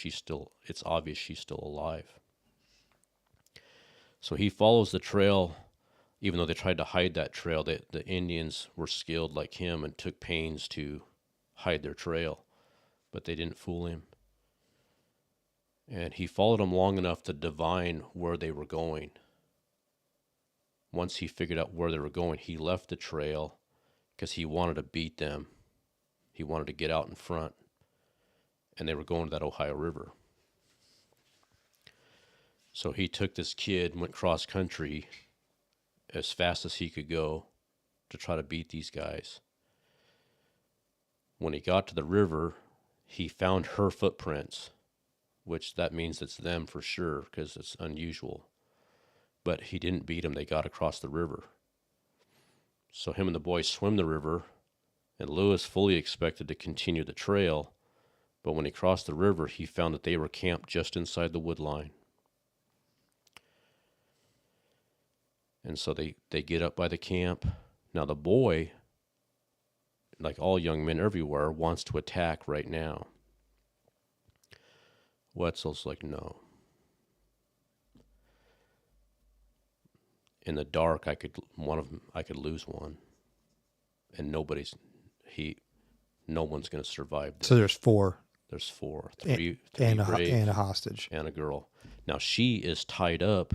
S2: it's obvious she's still alive. So he follows the trail, even though they tried to hide that trail. The Indians were skilled like him and took pains to hide their trail, but they didn't fool him. And he followed them long enough to divine where they were going. Once he figured out where they were going, he left the trail because he wanted to beat them. He wanted to get out in front. And they were going to that Ohio River. So he took this kid and went cross country as fast as he could go to try to beat these guys. When he got to the river, he found her footprints, which that means it's them for sure because it's unusual. But he didn't beat them. They got across the river. So him and the boys swim the river, and Lewis fully expected to continue the trail, but when he crossed the river, he found that they were camped just inside the wood line. And so they get up by the camp. Now the boy, like all young men everywhere, wants to attack right now. Wetzel's like, no. In the dark, I could lose one, and no one's going to survive this.
S1: So there's 4.
S2: There's 4, 3
S1: and
S2: brave,
S1: a hostage
S2: and a girl. Now she is tied up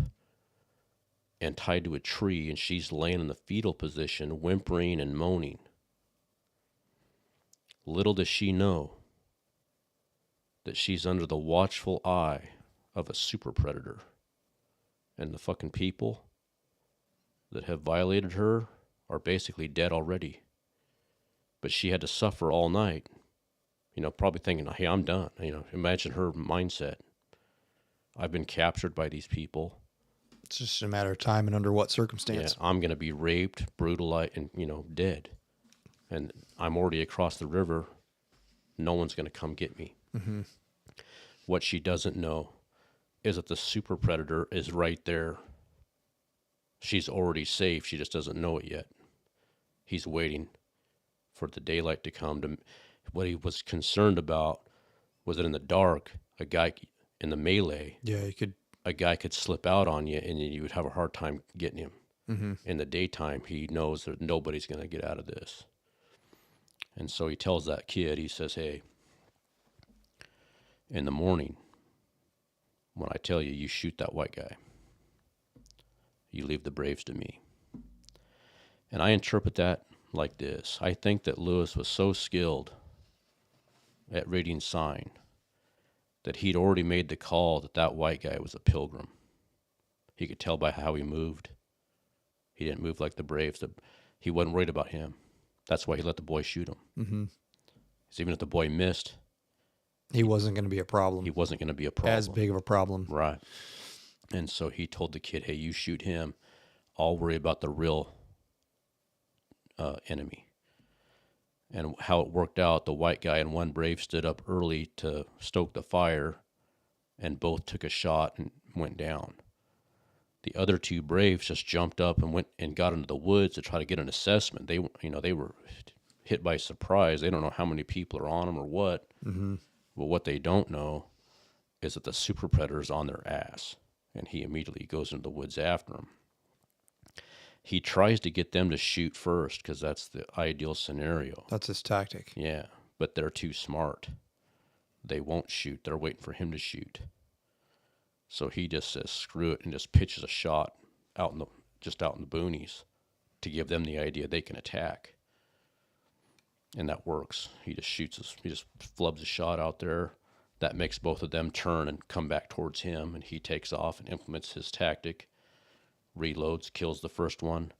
S2: and tied to a tree, and she's laying in the fetal position, whimpering and moaning. Little does she know that she's under the watchful eye of a super predator, and the fucking people that have violated her are basically dead already. But she had to suffer all night, probably thinking, hey, I'm done. Imagine her mindset. I've been captured by these people.
S1: It's just a matter of time and under what circumstance.
S2: Yeah, I'm going to be raped, brutalized, and, dead. And I'm already across the river. No one's going to come get me.
S1: Mm-hmm.
S2: What she doesn't know is that the super predator is right there. She's already safe. She just doesn't know it yet. He's waiting for the daylight to come. What he was concerned about was that in the dark, a guy in the melee, a guy could slip out on you and you would have a hard time getting him.
S1: Mm-hmm.
S2: In the daytime, he knows that nobody's going to get out of this. And so he tells that kid, he says, hey, in the morning, when I tell you, you shoot that white guy, you leave the Braves to me. And I interpret that like this. I think that Lewis was so skilled at reading sign that he'd already made the call that that white guy was a pilgrim. He could tell by how he moved. He didn't move like the Braves. He wasn't worried about him. That's why he let the boy shoot him.
S1: Mm-hmm.
S2: Because even if the boy missed,
S1: he wasn't going to be a problem.
S2: He wasn't going to be a problem.
S1: As big of a problem.
S2: Right. And so he told the kid, hey, you shoot him. I'll worry about the real enemy. And how it worked out, the white guy and one Brave stood up early to stoke the fire, and both took a shot and went down. The other two Braves just jumped up and went and got into the woods to try to get an assessment. They were hit by surprise. They don't know how many people are on them or what.
S1: Mm-hmm.
S2: But what they don't know is that the super predator's on their ass, and he immediately goes into the woods after them. He tries to get them to shoot first because that's the ideal scenario.
S1: That's his tactic.
S2: Yeah, but they're too smart. They won't shoot. They're waiting for him to shoot. So he just says, screw it, and just pitches a shot out in the boonies to give them the idea they can attack. And that works. He just flubs a shot out there. That makes both of them turn and come back towards him, and he takes off and implements his tactic. Reloads, kills the first one.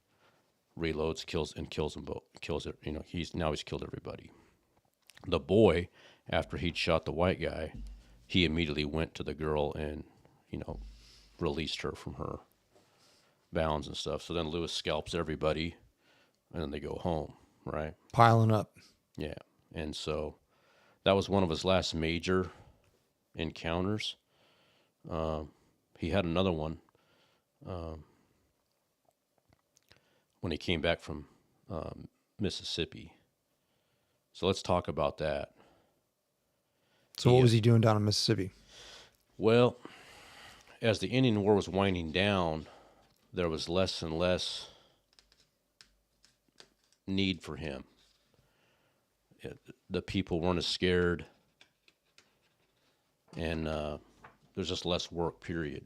S2: Reloads, kills them both. Kills it. He's killed everybody. The boy, after he'd shot the white guy, he immediately went to the girl and, released her from her bounds and stuff. So then Lewis scalps everybody, and then they go home, right?
S1: Piling up.
S2: Yeah. And so that was one of his last major encounters. He had another one when he came back from Mississippi. So let's talk about that.
S1: So what was he doing down in Mississippi?
S2: Well, as the Indian War was winding down, there was less and less need for him. The people weren't as scared, and there's just less work, period.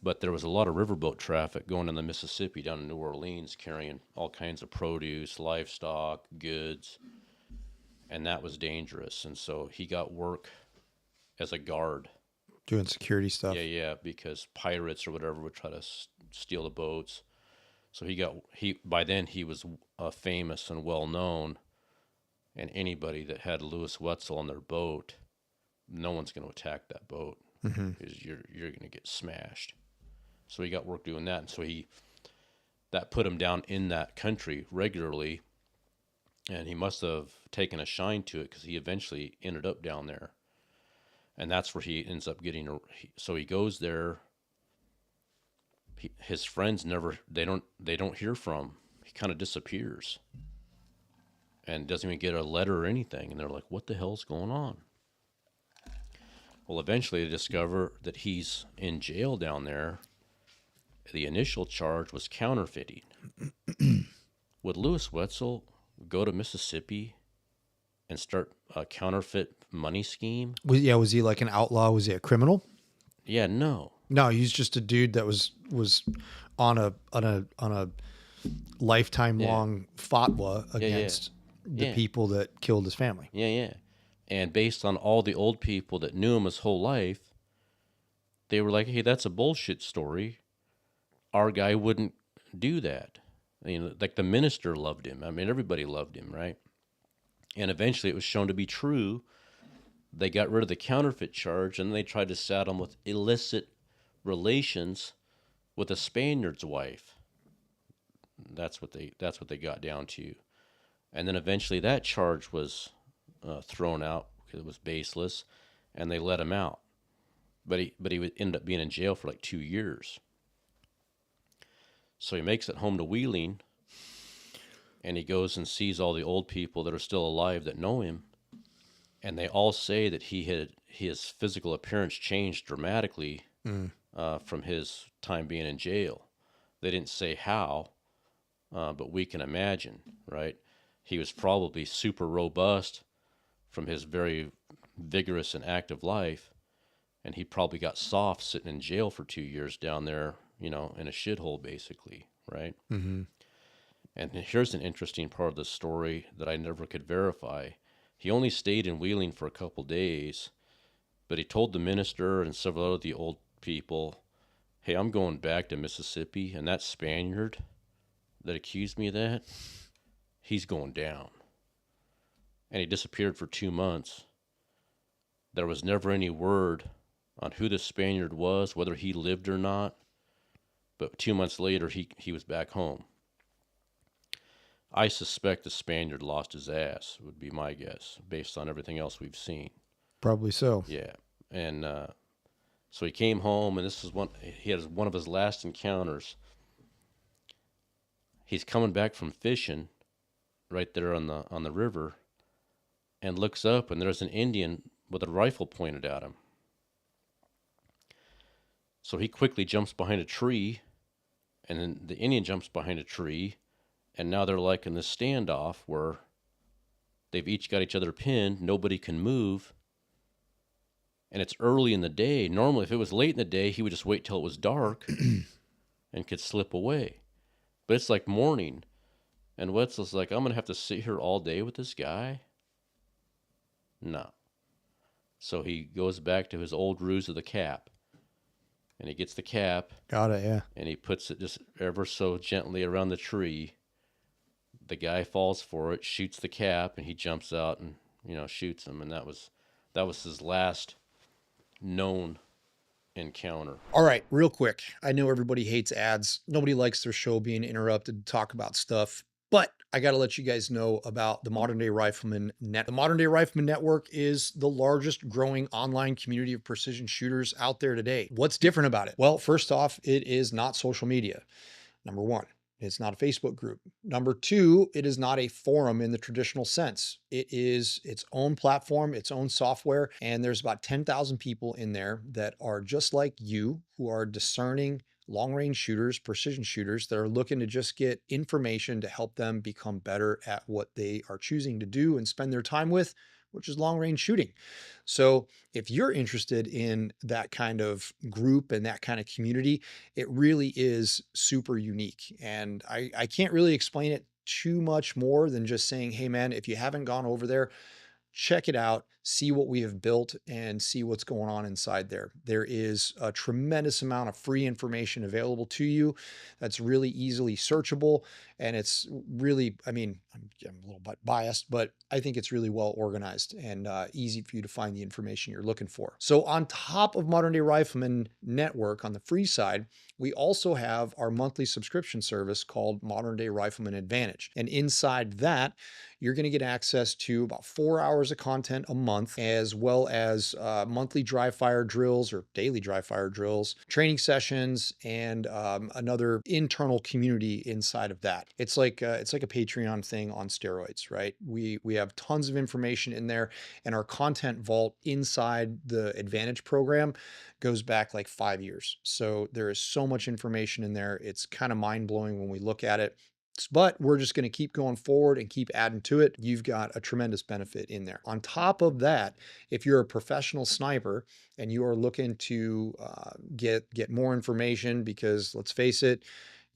S2: But there was a lot of riverboat traffic going in the Mississippi down in New Orleans, carrying all kinds of produce, livestock, goods, and that was dangerous. And so he got work as a guard.
S1: Doing security stuff.
S2: Yeah, because pirates or whatever would try to steal the boats. So by then he was famous and well known, and anybody that had Lewis Wetzel on their boat, no one's going to attack that boat because you're going to get smashed. So he got work doing that, and so that put him down in that country regularly, and he must have taken a shine to it because he eventually ended up down there. And that's where he ends up getting. So he goes there. His friends they don't hear from. He kind of disappears, and doesn't even get a letter or anything. And they're like, "What the hell's going on?" Well, eventually they discover that he's in jail down there. The initial charge was counterfeiting. Would Lewis Wetzel go to Mississippi and start a counterfeit money scheme?
S1: Was he like an outlaw? Was he a criminal?
S2: Yeah, no.
S1: No, he's just a dude that was on a lifetime long fatwa against the people that killed his family.
S2: Yeah. And based on all the old people that knew him his whole life, they were like, "Hey, that's a bullshit story. Our guy wouldn't do that." Like the minister loved him. I mean, everybody loved him, right? And eventually it was shown to be true. They got rid of the counterfeit charge, and they tried to saddle him with illicit relations with a Spaniard's wife. That's what they got down to. And then eventually that charge was thrown out because it was baseless, and they let him out. But he would end up being in jail for like 2 years. So he makes it home to Wheeling, and he goes and sees all the old people that are still alive that know him, and they all say that his physical appearance changed dramatically from his time being in jail. They didn't say how, but we can imagine, right? he was probably super robust from his very vigorous and active life, and he probably got soft sitting in jail for 2 years down there, in a shithole basically, right?
S1: Mm-hmm.
S2: And here's an interesting part of the story that I never could verify. He only stayed in Wheeling for a couple days, but he told the minister and several of the old people, "Hey, I'm going back to Mississippi, and that Spaniard that accused me of that, he's going down." And he disappeared for 2 months. There was never any word on who the Spaniard was, whether he lived or not. But 2 months later, he was back home. I suspect the Spaniard lost his ass, would be my guess, based on everything else we've seen.
S1: Probably so.
S2: Yeah. And so he came home, and this is he had one of his last encounters. He's coming back from fishing right there on the river, and looks up, and there's an Indian with a rifle pointed at him. So he quickly jumps behind a tree, and then the Indian jumps behind a tree, and now they're like in this standoff where they've each got each other pinned, nobody can move, and it's early in the day. Normally, if it was late in the day, he would just wait till it was dark and could slip away. But it's like morning, and Wetzel's like, "I'm going to have to sit here all day with this guy?" No. So he goes back to his old ruse of the cap, and he gets the cap.
S1: Got it, yeah.
S2: And he puts it just ever so gently around the tree. The guy falls for it, shoots the cap, and he jumps out and, shoots him. And that was his last known encounter.
S1: All right, real quick. I know everybody hates ads. Nobody likes their show being interrupted to talk about stuff, but I got to let you guys know about the Modern Day Rifleman Net. The Modern Day Rifleman Network is the largest growing online community of precision shooters out there today. What's different about it? Well, first off, it is not social media. Number one, it's not a Facebook group. Number two, it is not a forum in the traditional sense. It is its own platform, its own software, and there's about 10,000 people in there that are just like you, who are discerning long-range shooters, precision shooters that are looking to just get information to help them become better at what they are choosing to do and spend their time with, which is long-range shooting. So if you're interested in that kind of group and that kind of community, it really is super unique. And I can't really explain it too much more than just saying, hey man, if you haven't gone over there, check it out, see what we have built, and see what's going on inside there. There is a tremendous amount of free information available to you that's really easily searchable. And it's really, I'm a little bit biased, but I think it's really well organized and easy for you to find the information you're looking for. So on top of Modern Day Rifleman Network, on the free side, we also have our monthly subscription service called Modern Day Rifleman Advantage. And inside that, you're going to get access to about 4 hours of content a month, as well as monthly dry fire drills or daily dry fire drills, training sessions, and another internal community inside of that. It's like a Patreon thing on steroids, right? We have tons of information in there, and our content vault inside the Advantage program goes back like 5 years. So there is so much information in there. It's kind of mind-blowing when we look at it. But we're just going to keep going forward and keep adding to it. You've got a tremendous benefit in there. On top of that, if you're a professional sniper and you are looking to get more information, because let's face it,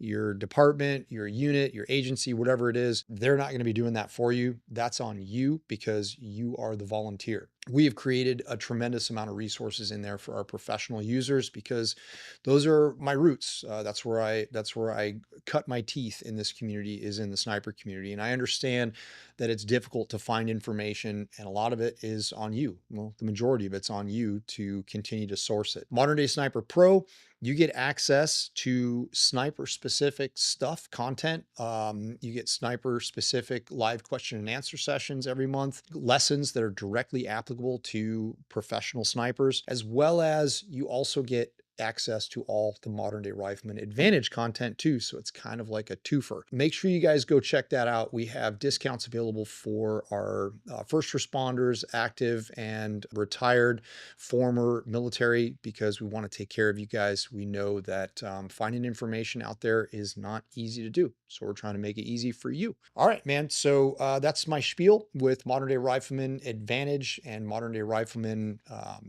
S1: your department, your unit, your agency, whatever it is, they're not going to be doing that for you. That's on you because you are the volunteer. We have created a tremendous amount of resources in there for our professional users because those are my roots. That's where I cut my teeth in this community, is in the sniper community. And I understand that it's difficult to find information, and a lot of it is on you. Well, the majority of it's on you to continue to source it. Modern Day Sniper Pro, you get access to sniper specific stuff, content. You get sniper specific live question and answer sessions every month, lessons that are directly applicable to professional snipers, as well as you also get access to all the Modern Day Rifleman Advantage content too. So it's kind of like a twofer. Make sure you guys go check that out. We have discounts available for our first responders, active and retired, former military, because we want to take care of you guys. We know that finding information out there is not easy to do. So we're trying to make it easy for you. All right, man. So that's my spiel with Modern Day Rifleman Advantage and Modern Day Rifleman,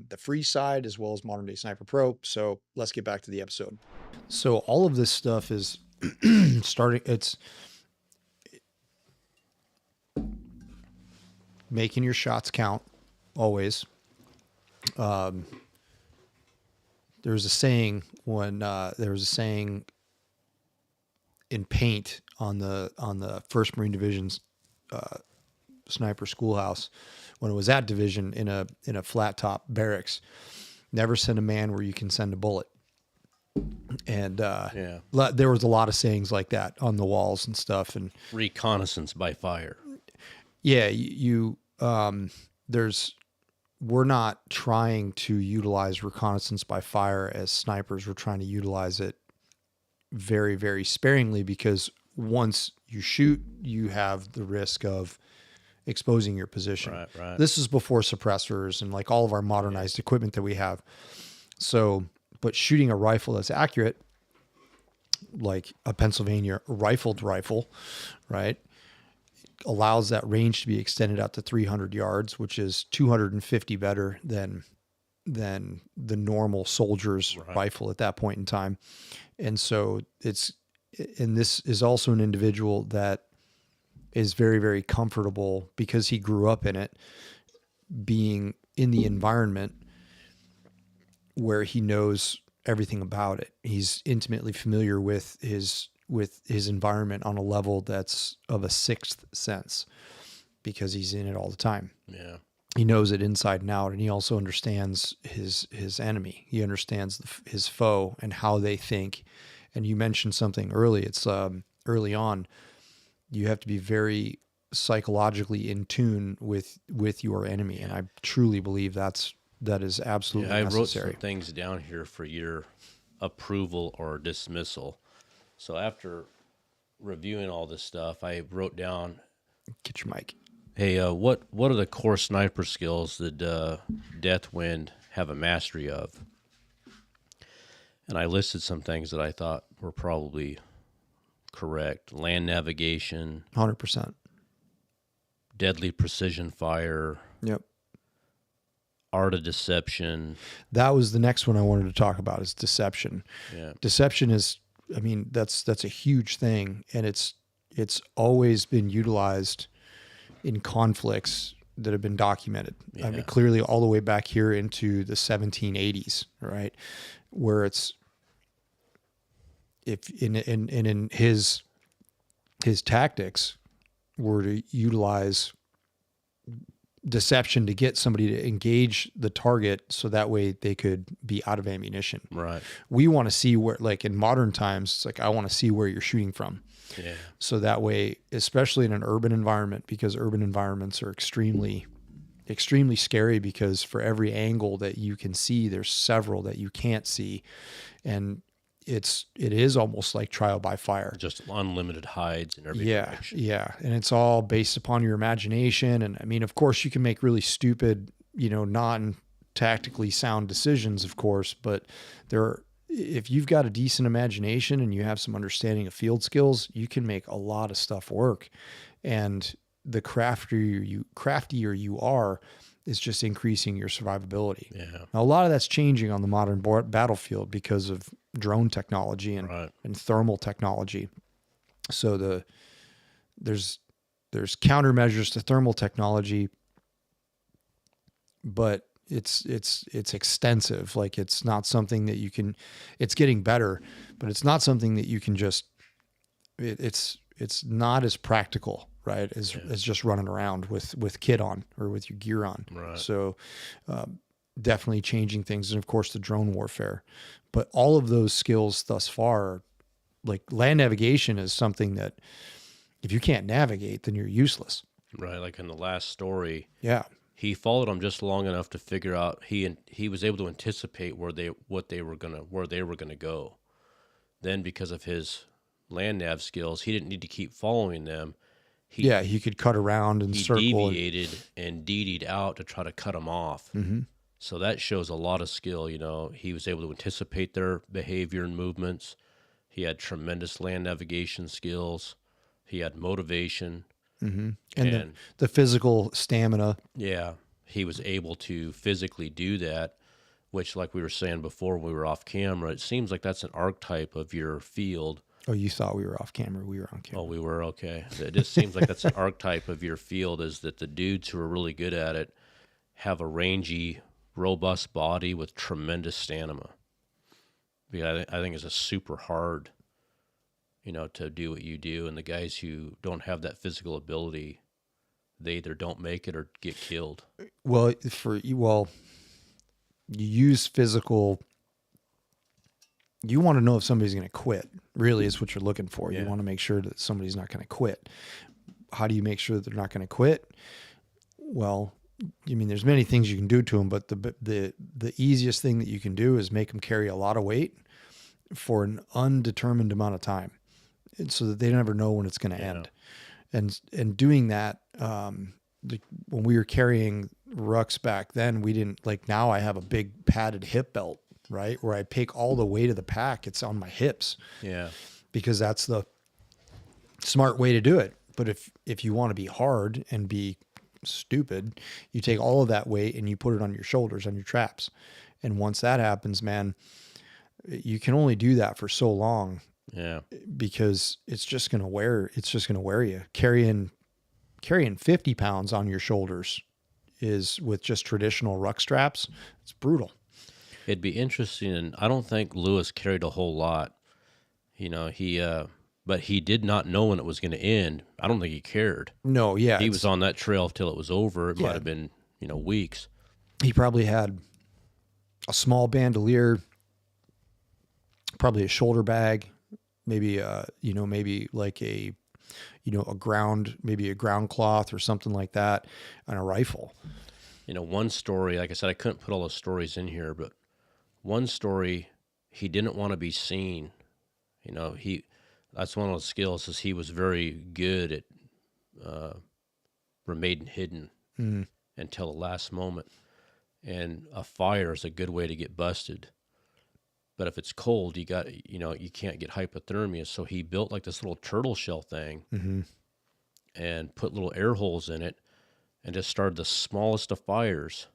S1: the free side, as well as Modern Day Sniper Pro. So let's get back to the episode. So all of this stuff is it's making your shots count always. There's a saying in paint on the 1st Marine Division's sniper schoolhouse when it was at division in a flat top barracks. Never send a man where you can send a bullet. And there was a lot of sayings like that on the walls and stuff. And
S2: reconnaissance by fire.
S1: Yeah, we're not trying to utilize reconnaissance by fire as snipers. We're trying to utilize it very, very sparingly, because once you shoot, you have the risk of exposing your position.
S2: Right.
S1: This is before suppressors and like all of our modernized equipment that we have. So, but shooting a rifle that's accurate, like a Pennsylvania rifled rifle, right, allows that range to be extended out to 300 yards, which is 250 better than the normal soldier's rifle at that point in time. And so this is also an individual that is very, very comfortable, because he grew up in it, being in the environment where he knows everything about it. He's intimately familiar with his environment on a level that's of a sixth sense, because he's in it all the time.
S2: Yeah.
S1: He knows it inside and out, and he also understands his enemy. He understands his foe and how they think. And you mentioned something early. It's early on. You have to be very psychologically in tune with your enemy, and I truly believe that is absolutely necessary.
S2: I wrote some things down here for your approval or dismissal. So after reviewing all this stuff, I wrote down.
S1: Get your mic.
S2: Hey, what are the core sniper skills that Deathwind have a mastery of? And I listed some things that I thought were probably correct. Land navigation.
S1: 100%.
S2: Deadly precision fire.
S1: Yep.
S2: Art of deception.
S1: That was the next one I wanted to talk about, is deception.
S2: Yeah.
S1: Deception is, I mean, that's a huge thing, and it's always been utilized in conflicts that have been documented.
S2: Yeah.
S1: I mean, clearly all the way back here into the 1780s, right? Where it's, if in his tactics were to utilize deception to get somebody to engage the target, so that way they could be out of ammunition.
S2: Right.
S1: We want to see where, like in modern times, it's like, I want to see where you're shooting from.
S2: Yeah.
S1: So that way, especially in an urban environment, because urban environments are extremely, extremely scary, because for every angle that you can see, there's several that you can't see. And it is almost like trial by fire.
S2: Just unlimited hides in every direction.
S1: Yeah. And it's all based upon your imagination. And I mean, of course, you can make really stupid, non-tactically sound decisions, of course, but if you've got a decent imagination and you have some understanding of field skills, you can make a lot of stuff work. And the craftier you are, is just increasing your survivability.
S2: Yeah.
S1: Now, a lot of that's changing on the modern battlefield because of drone technology and thermal technology. So there's countermeasures to thermal technology, but it's extensive. Like, it's not something that you can, it's getting better, but it's not something that you can just, it's not as practical, right, as just running around with kit on or with your gear on.
S2: Right.
S1: So definitely changing things. And of course the drone warfare, but all of those skills thus far, like land navigation, is something that if you can't navigate, then you're useless.
S2: Right. Like in the last story.
S1: Yeah.
S2: He followed them just long enough to figure out he was able to anticipate where they were gonna go. Then, because of his land nav skills, he didn't need to keep following them.
S1: He could cut around and circle.
S2: He deviated and DD'd out to try to cut them off.
S1: Mm-hmm.
S2: So that shows a lot of skill. He was able to anticipate their behavior and movements, He had tremendous land navigation skills. He had motivation.
S1: And
S2: And
S1: the physical stamina.
S2: yeah, he was able to physically do that, which, like we were saying before when we were off camera, it seems like that's an archetype of your field.
S1: Oh, you thought we were off camera. We were on camera.
S2: Oh, we were? Okay. It just seems like that's an archetype of your field, is that the dudes who are really good at it have a rangy, robust body with tremendous stamina. Yeah, I think it's a super hard, to do what you do. And the guys who don't have that physical ability, they either don't make it or get killed.
S1: Well, you use physical. You want to know if somebody's going to quit. Really, is what you're looking for.
S2: Yeah.
S1: You want to make sure that somebody's not going to quit. How do you make sure that they're not going to quit? Well, I mean, there's many things you can do to them, but the easiest thing that you can do is make them carry a lot of weight for an undetermined amount of time, so that they never know when it's going to end. And doing that, when we were carrying rucks back then, we didn't now I have a big padded hip belt, right? Where I take all the weight of the pack. It's on my hips.
S2: Yeah.
S1: Because that's the smart way to do it. But if you want to be hard and be stupid, you take all of that weight and you put it on your shoulders, on your traps. And once that happens, man, you can only do that for so long.
S2: Yeah.
S1: Because it's just going to wear you. Carrying 50 pounds on your shoulders is, with just traditional ruck straps, it's brutal.
S2: It'd be interesting, and I don't think Lewis carried a whole lot. But he did not know when it was going to end. I don't think he cared.
S1: No, yeah.
S2: He was on that trail till it was over. It might have been, weeks.
S1: He probably had a small bandolier, probably a shoulder bag, maybe maybe like a ground cloth or something like that, and a rifle.
S2: One story, like I said, I couldn't put all those stories in here, but one story, he didn't want to be seen. That's one of those skills, is he was very good at remaining hidden until the last moment. And a fire is a good way to get busted. But if it's cold, you can't get hypothermia. So he built like this little turtle shell thing and put little air holes in it and just started the smallest of fires.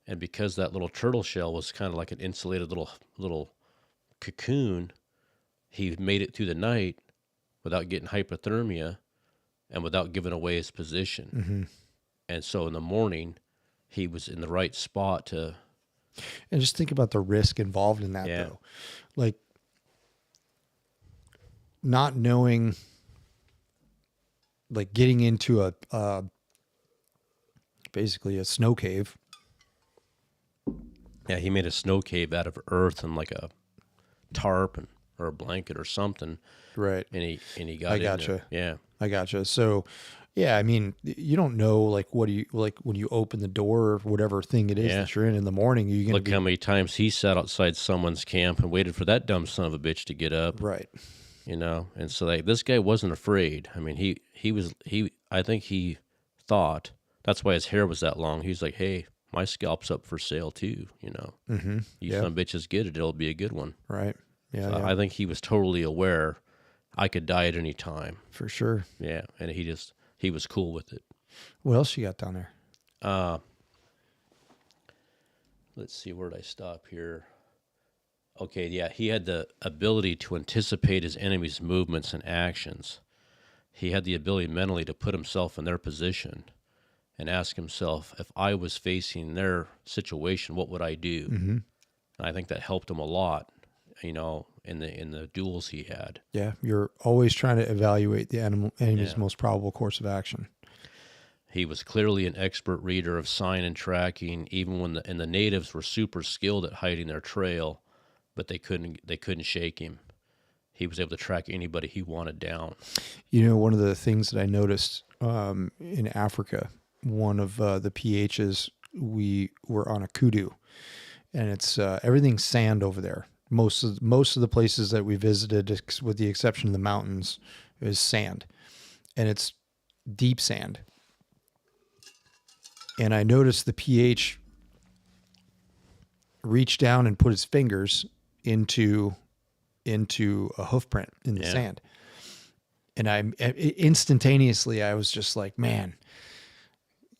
S2: And because that little turtle shell was kind of like an insulated little cocoon, he made it through the night without getting hypothermia and without giving away his position. And so in the morning, he was in the right spot to...
S1: And just think about the risk involved in that, though. Like, not knowing, like getting into a basically a snow cave.
S2: Yeah, he made a snow cave out of earth and like a tarp or a blanket or something.
S1: Right.
S2: And he got
S1: I
S2: in
S1: gotcha.
S2: there. Yeah.
S1: I gotcha. So, yeah, I mean, you don't know, like, what do you, like, when you open the door or whatever thing it is that you're in the morning, you're going to
S2: look how many times he sat outside someone's camp and waited for that dumb son of a bitch to get up.
S1: Right.
S2: And so this guy wasn't afraid. I mean, I think he thought, that's why his hair was that long. He's like, hey, my scalp's up for sale too, You son of bitches get it, it'll be a good one.
S1: Right. Yeah,
S2: So I think he was totally aware I could die at any time.
S1: for sure.
S2: Yeah, and he was cool with it.
S1: What else you got down there?
S2: Let's see, where did I stop here? Okay, yeah, he had the ability to anticipate his enemy's movements and actions. He had the ability mentally to put himself in their position and ask himself, if I was facing their situation, what would I do?
S1: Mm-hmm.
S2: And I think that helped him a lot, in the duels he had.
S1: Yeah, you're always trying to evaluate the enemy's most probable course of action.
S2: He was clearly an expert reader of sign and tracking, even when the natives were super skilled at hiding their trail, but they couldn't shake him. He was able to track anybody he wanted down.
S1: One of the things that I noticed in Africa, one of the PHs, we were on a kudu, and it's everything's sand over there. Most of the places that we visited, with the exception of the mountains, is sand, and it's deep sand. And I noticed the PH reached down and put his fingers into into a hoof print in the
S2: Yeah.
S1: sand. And instantaneously, I was just like, man,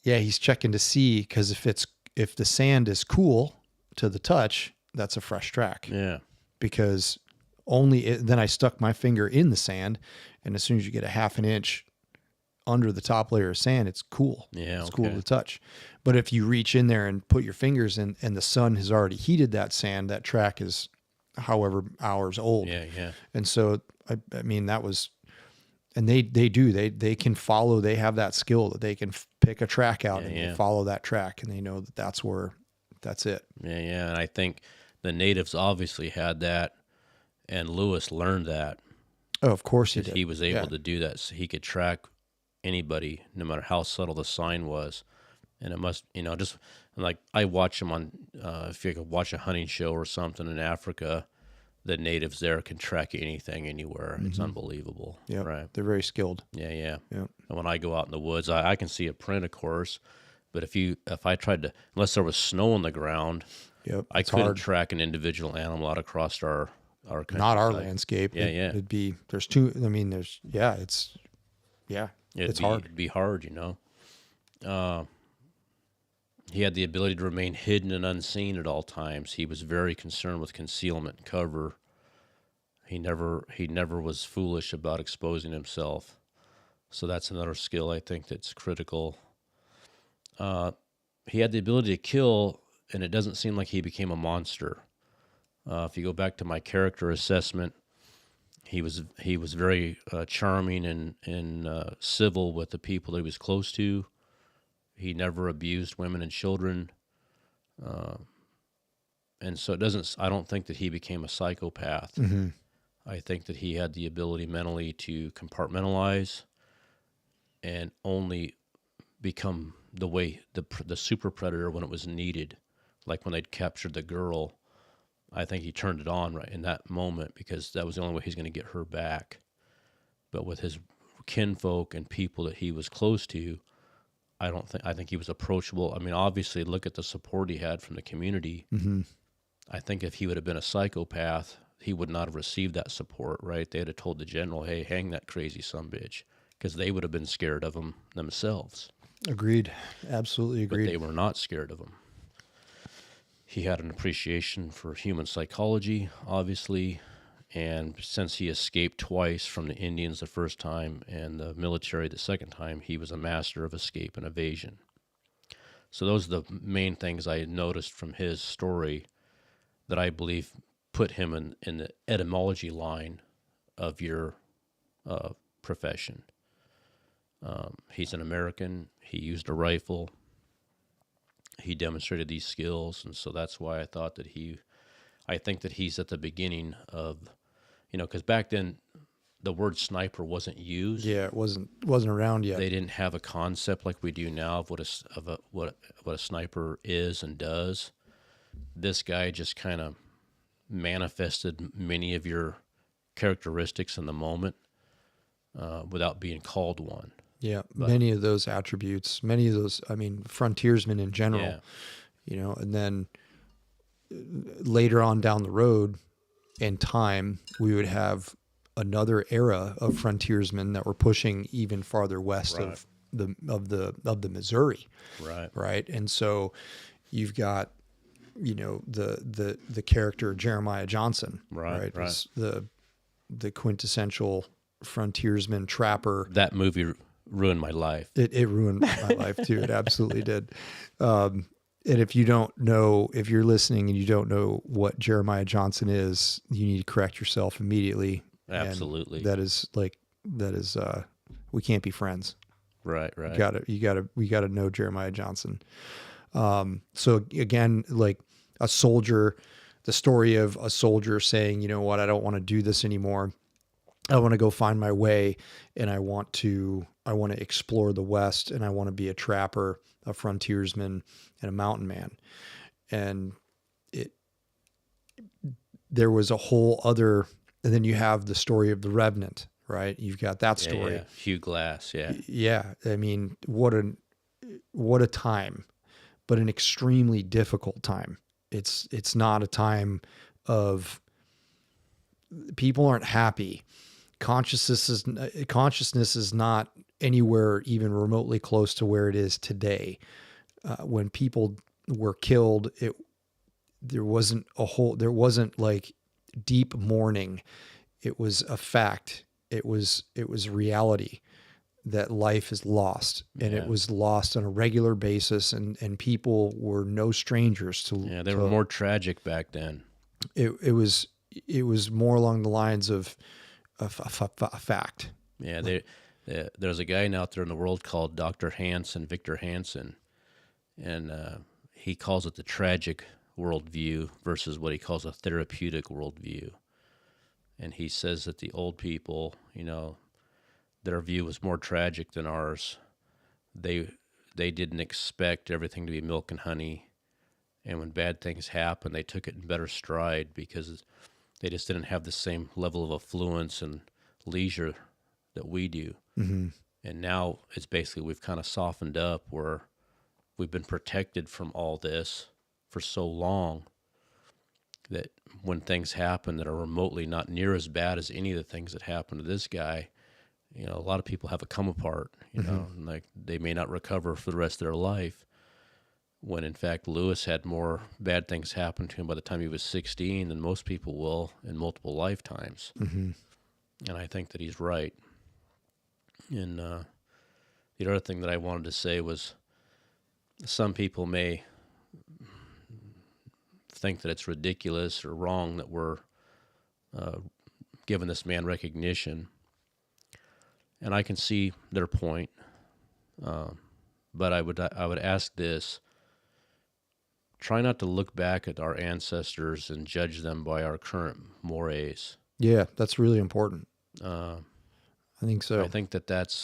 S1: yeah, he's checking to see, because if the sand is cool to the touch, that's a fresh track.
S2: Yeah.
S1: Because then I stuck my finger in the sand, and as soon as you get a half an inch under the top layer of sand, it's cool.
S2: Yeah.
S1: It's
S2: Okay.
S1: cool to touch. But if you reach in there and put your fingers in, and the sun has already heated that sand, that track is however hours old.
S2: Yeah. Yeah.
S1: And so, I mean, that was, and they can follow, they have that skill that they can pick a track out and they follow that track, and they know that that's it.
S2: Yeah. Yeah. And I think the natives obviously had that, and Lewis learned that.
S1: Oh, of course he did.
S2: He was able to do that, so he could track anybody, no matter how subtle the sign was. And it must, just like I watch them on, if you could watch a hunting show or something in Africa, the natives there can track anything, anywhere. It's unbelievable.
S1: Yeah,
S2: right.
S1: They're very skilled.
S2: Yeah, yeah.
S1: Yeah.
S2: And when I go out in the woods, I can see a print, of course, but if I tried to, unless there was snow on the ground,
S1: Yep,
S2: I couldn't track an individual animal out across our country.
S1: Not our landscape.
S2: Yeah, yeah.
S1: It'd be, there's two. I mean, it's hard.
S2: It'd be hard, He had the ability to remain hidden and unseen at all times. He was very concerned with concealment and cover. He never was foolish about exposing himself. So that's another skill I think that's critical. He had the ability to kill, and it doesn't seem like he became a monster. If you go back to my character assessment, he was very charming and civil with the people that he was close to. He never abused women and children, and so I don't think that he became a psychopath.
S1: Mm-hmm.
S2: I think that he had the ability mentally to compartmentalize and only become the super predator when it was needed. Like when they'd captured the girl, I think he turned it on right in that moment, because that was the only way he's going to get her back. But with his kinfolk and people that he was close to, I think he was approachable. I mean, obviously, look at the support he had from the community.
S1: Mm-hmm.
S2: I think if he would have been a psychopath, he would not have received that support, right? They'd have told the general, hey, hang that crazy sumbitch, because they would have been scared of him themselves.
S1: Agreed. Absolutely agreed.
S2: But they were not scared of him. He had an appreciation for human psychology, obviously, and since he escaped twice from the Indians the first time and the military the second time, he was a master of escape and evasion. So those are the main things I noticed from his story that I believe put him in the etymology line of your profession. He's an American. He used a rifle. He demonstrated these skills, and so that's why I thought that I think that he's at the beginning of, because back then the word sniper wasn't used.
S1: Yeah, it wasn't around yet.
S2: They didn't have a concept like we do now of what a sniper is and does. This guy just kind of manifested many of your characteristics in the moment without being called one.
S1: Yeah, many of those attributes, frontiersmen in general, and then later on down the road in time, we would have another era of frontiersmen that were pushing even farther west of the Missouri. Right. And so you've got, the character Jeremiah Johnson, right? The quintessential frontiersman trapper.
S2: That movie ruined my life.
S1: It ruined my life too. It absolutely did. And if you're listening and you don't know what Jeremiah Johnson is, you need to correct yourself immediately.
S2: Absolutely.
S1: And we can't be friends.
S2: Right.
S1: We gotta know Jeremiah Johnson. So again, like a soldier, the story of a soldier saying, you know what, I don't want to do this anymore. I want to go find my way, and I want to explore the West, and I want to be a trapper, a frontiersman, and a mountain man. And there was a whole other, and then you have the story of the Revenant, right? You've got that story.
S2: Yeah. Hugh Glass. Yeah.
S1: Yeah. I mean, what a time, but an extremely difficult time. It's not a time of people aren't happy. Consciousness is not anywhere even remotely close to where it is today. When people were killed, there wasn't like deep mourning. It was a fact. It was reality that life is lost, and it was lost on a regular basis, and people were no strangers to.
S2: Yeah, they were more tragic back then.
S1: It was more along the lines of a fact.
S2: Yeah, there's a guy out there in the world called Dr. Victor Hansen, and he calls it the tragic worldview versus what he calls a therapeutic worldview. And he says that the old people, their view was more tragic than ours. They didn't expect everything to be milk and honey, and when bad things happened, they took it in better stride because they just didn't have the same level of affluence and leisure that we do.
S1: Mm-hmm.
S2: And now it's basically we've kind of softened up where we've been protected from all this for so long that when things happen that are remotely not near as bad as any of the things that happened to this guy, a lot of people have a come apart, and like they may not recover for the rest of their life. When in fact Lewis had more bad things happen to him by the time he was 16 than most people will in multiple lifetimes.
S1: Mm-hmm.
S2: And I think that he's right. And the other thing that I wanted to say was some people may think that it's ridiculous or wrong that we're giving this man recognition. And I can see their point. But I would ask this. Try not to look back at our ancestors and judge them by our current mores.
S1: Yeah, that's really important. I think so.
S2: I think that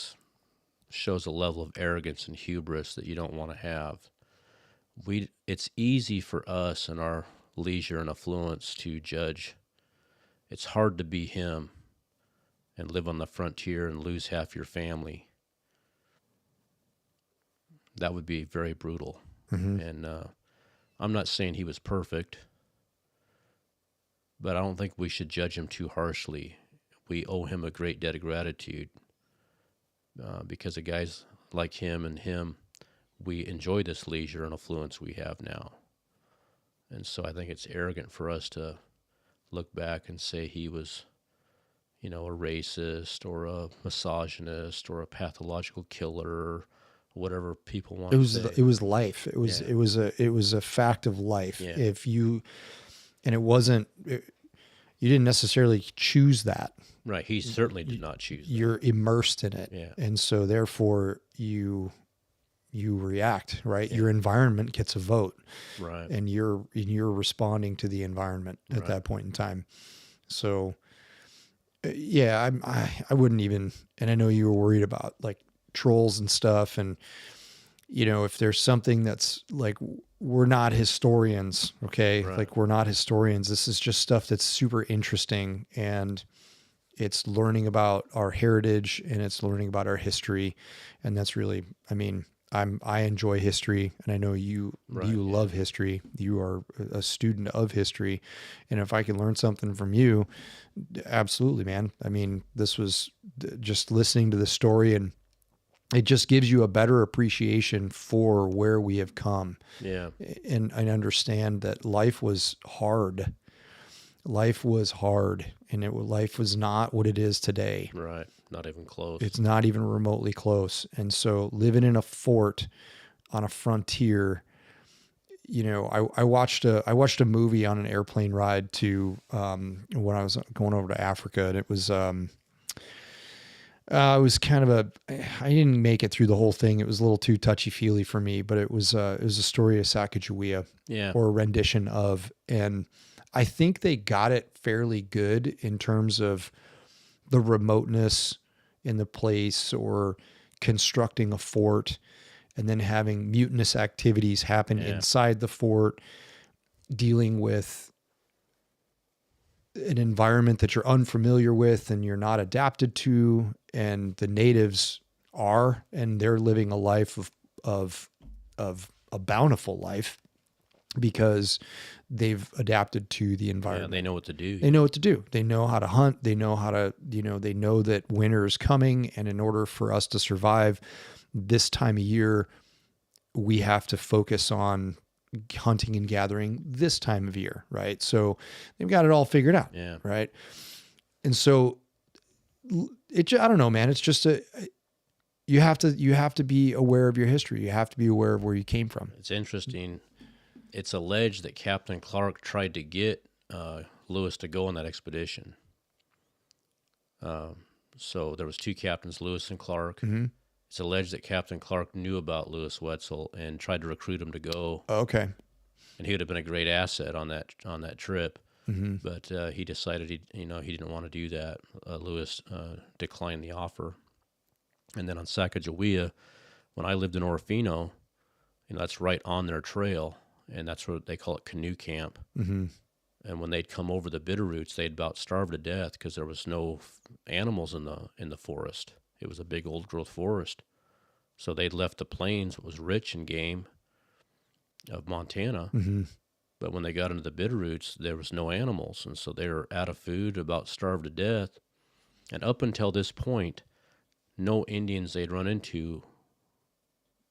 S2: shows a level of arrogance and hubris that you don't want to have. It's easy for us in our leisure and affluence to judge. It's hard to be him and live on the frontier and lose half your family. That would be very brutal.
S1: Mm-hmm.
S2: And I'm not saying he was perfect, but I don't think we should judge him too harshly. We owe him a great debt of gratitude because of guys like him, we enjoy this leisure and affluence we have now. And so I think it's arrogant for us to look back and say he was, a racist or a misogynist or a pathological killer or whatever people want to say.
S1: It was life. It was a fact of life.
S2: Yeah.
S1: You didn't necessarily choose that.
S2: Right. He certainly did not choose that.
S1: You're immersed in it.
S2: Yeah.
S1: And so therefore you react, right?
S2: Yeah.
S1: Your environment gets a vote.
S2: Right.
S1: And you're responding to the environment at
S2: Right.
S1: that point in time. So yeah, I wouldn't even, and I know you were worried about like trolls and stuff, and if there's something that's like, we're not historians, okay?
S2: Right.
S1: Like we're not historians. This is just stuff that's super interesting, and it's learning about our heritage and it's learning about our history. And that's really, I enjoy history, and I know you love history. You are a student of history. And if I can learn something from you, absolutely, man. This was just listening to the story, and it just gives you a better appreciation for where we have come.
S2: Yeah.
S1: And I understand that life was hard. Life was hard, and life was not what it is today.
S2: Right. Not even close.
S1: It's not even remotely close. And so living in a fort on a frontier, I watched a movie on an airplane ride to when I was going over to Africa, and it was kind of I didn't make it through the whole thing. It was a little too touchy-feely for me, but it was a story of Sacagawea, or a rendition of, and I think they got it fairly good in terms of the remoteness in the place, or constructing a fort and then having mutinous activities happen inside the fort, dealing with an environment that you're unfamiliar with and you're not adapted to, and the natives are, and they're living a life of a bountiful life. because they've adapted to the
S2: Yeah,
S1: environment.
S2: they know what to do.
S1: They know what to do. They know how to hunt. They know how to, they know that winter is coming. And in order for us to survive this time of year, we have to focus on hunting and gathering this time of year. Right. So they've got it all figured out.
S2: Yeah.
S1: Right. And so I don't know, man. It's just you have to be aware of your history. You have to be aware of where you came from.
S2: It's interesting. It's alleged that Captain Clark tried to get Lewis to go on that expedition. So there was two captains, Lewis and Clark.
S1: Mm-hmm.
S2: It's alleged that Captain Clark knew about Lewis Wetzel and tried to recruit him to go.
S1: Okay.
S2: And he would have been a great asset on that trip.
S1: Mm-hmm.
S2: But he decided he didn't want to do that. Lewis declined the offer. And then on Sacagawea, when I lived in Orofino, that's right on their trail, and that's what they call it, canoe camp.
S1: Mm-hmm.
S2: And when they'd come over the Bitterroots, they'd about starve to death because there was no animals in the forest. It was a big old growth forest. So they'd left the plains, it was rich in game of Montana.
S1: Mm-hmm.
S2: But when they got into the Bitterroots, there was no animals. And so they were out of food, about starved to death. And up until this point, no Indians they'd run into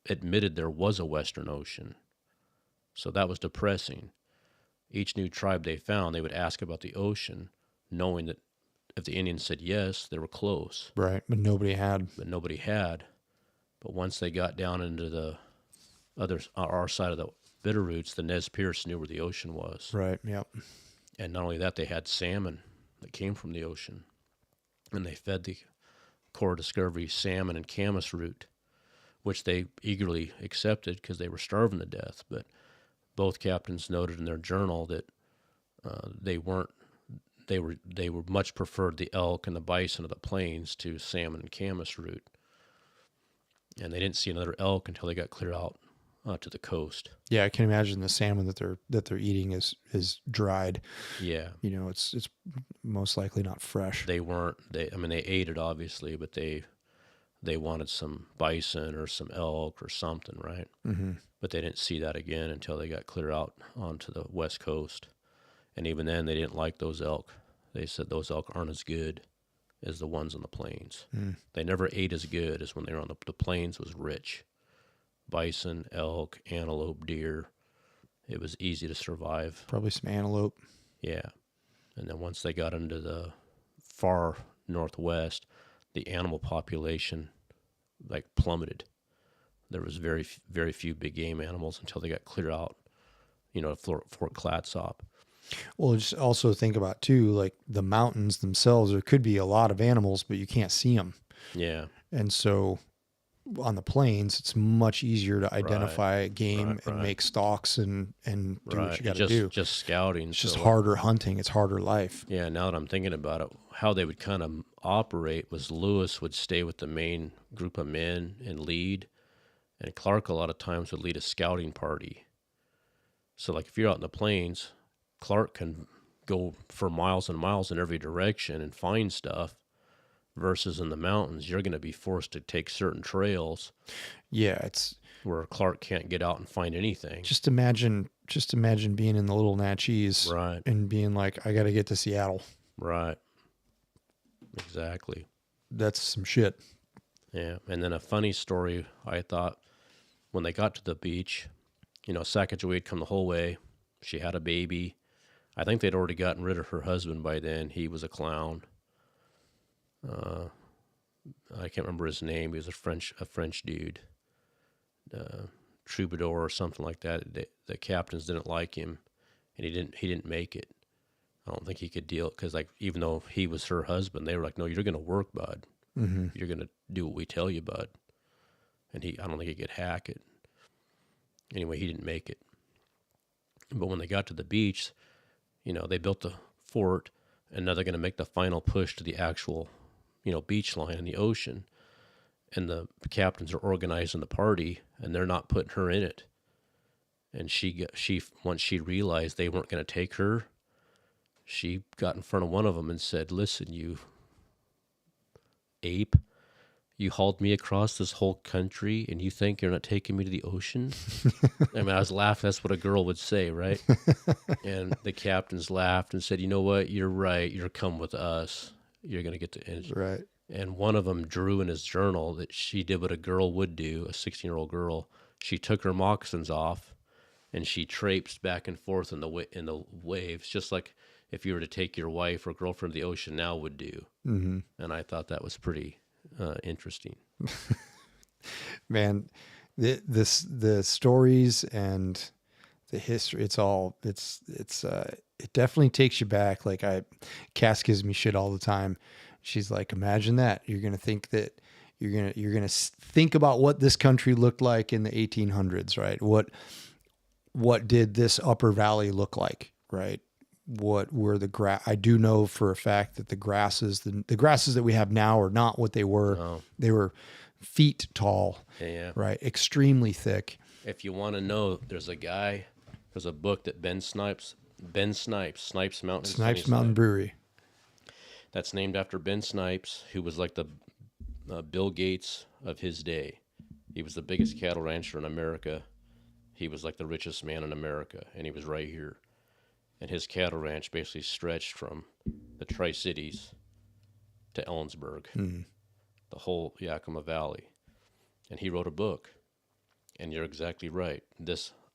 S2: admitted there was a Western Ocean. So that was depressing. Each new tribe they found, they would ask about the ocean, knowing that if the Indians said yes, they were close.
S1: Right, but nobody had.
S2: But once they got down into the our side of the Bitterroots, the Nez Perce knew where the ocean was.
S1: Right, yep.
S2: And not only that, they had salmon that came from the ocean. And they fed the Corps Discovery salmon and camas root, which they eagerly accepted because they were starving to death. But both captains noted in their journal that they were much preferred the elk and the bison of the plains to salmon and camas root. And they didn't see another elk until they got clear out to the coast.
S1: Yeah, I can imagine the salmon that they're eating is dried.
S2: Yeah,
S1: it's most likely not fresh.
S2: they weren't. They ate it obviously, but they wanted some bison or some elk or something, right?
S1: Mm-hmm.
S2: But they didn't see that again until they got clear out onto the west coast. And even then, they didn't like those elk. They said those elk aren't as good as the ones on the plains.
S1: Mm.
S2: They never ate as good as when they were on the plains. Was rich. Bison, elk, antelope, deer. It was easy to survive.
S1: Probably some antelope.
S2: Yeah. And then once they got into the far northwest, the animal population plummeted. There was very, very few big game animals until they got clear out, Fort Clatsop.
S1: Well, just also think about too, like the mountains themselves, there could be a lot of animals, but you can't see them.
S2: Yeah.
S1: And so on the plains, it's much easier to identify game and make stalks and do what you got to do.
S2: Just scouting.
S1: It's just harder hunting. It's harder life.
S2: Yeah. Now that I'm thinking about it, how they would kind of operate was Lewis would stay with the main group of men and lead, and Clark a lot of times would lead a scouting party. So like if you're out in the plains, Clark can go for miles and miles in every direction and find stuff, versus in the mountains, you're going to be forced to take certain trails.
S1: Yeah, it's
S2: where Clark can't get out and find anything.
S1: Just imagine being in the Little Natchez,
S2: right,
S1: and being like, I got to get to Seattle.
S2: Right. Exactly.
S1: That's some shit.
S2: Yeah, and then a funny story, I thought, when they got to the beach, Sacagawea had come the whole way. She had a baby. I think they'd already gotten rid of her husband by then. He was a clown. I can't remember his name. He was a French dude, troubadour or something like that. The captains didn't like him, and he didn't make it. I don't think he could deal, because even though he was her husband, they were like, no, you're going to work, bud.
S1: Mm-hmm.
S2: You're going to do what we tell you, bud. And I don't think he could hack it. Anyway, he didn't make it. But when they got to the beach, they built the fort, and now they're going to make the final push to the actual, beach line in the ocean. And the captains are organizing the party, and they're not putting her in it. And she once she realized they weren't going to take her, she got in front of one of them and said, "Listen, you ape, you hauled me across this whole country and you think you're not taking me to the ocean? I mean, I was laughing. That's what a girl would say, right? And the captains laughed and said, you know what? You're right. You're come with us. You're going to get to...
S1: Right.
S2: And one of them drew in his journal that she did what a girl would do, a 16-year-old girl. She took her moccasins off and she traipsed back and forth in the waves, just like if you were to take your wife or girlfriend to the ocean now would do.
S1: Mm-hmm.
S2: And I thought that was pretty interesting.
S1: Man, the stories and the history, it definitely takes you back. Like Cass gives me shit all the time. She's like, imagine that. You're going to think that you're going to think about what this country looked like in the 1800s, right? What did this upper valley look like, right? What were I do know for a fact that the grasses that we have now are not what they were.
S2: Oh.
S1: They were feet tall,
S2: Yeah.
S1: right? Extremely thick.
S2: If you want to know, there's a book that Snipes Mountain.
S1: Snipes Mountain Brewery.
S2: That's named after Ben Snipes, who was like the Bill Gates of his day. He was the biggest cattle rancher in America. He was like the richest man in America, and he was right here. And his cattle ranch basically stretched from the Tri-Cities to Ellensburg, the whole Yakima Valley. And he wrote a book. And you're exactly right.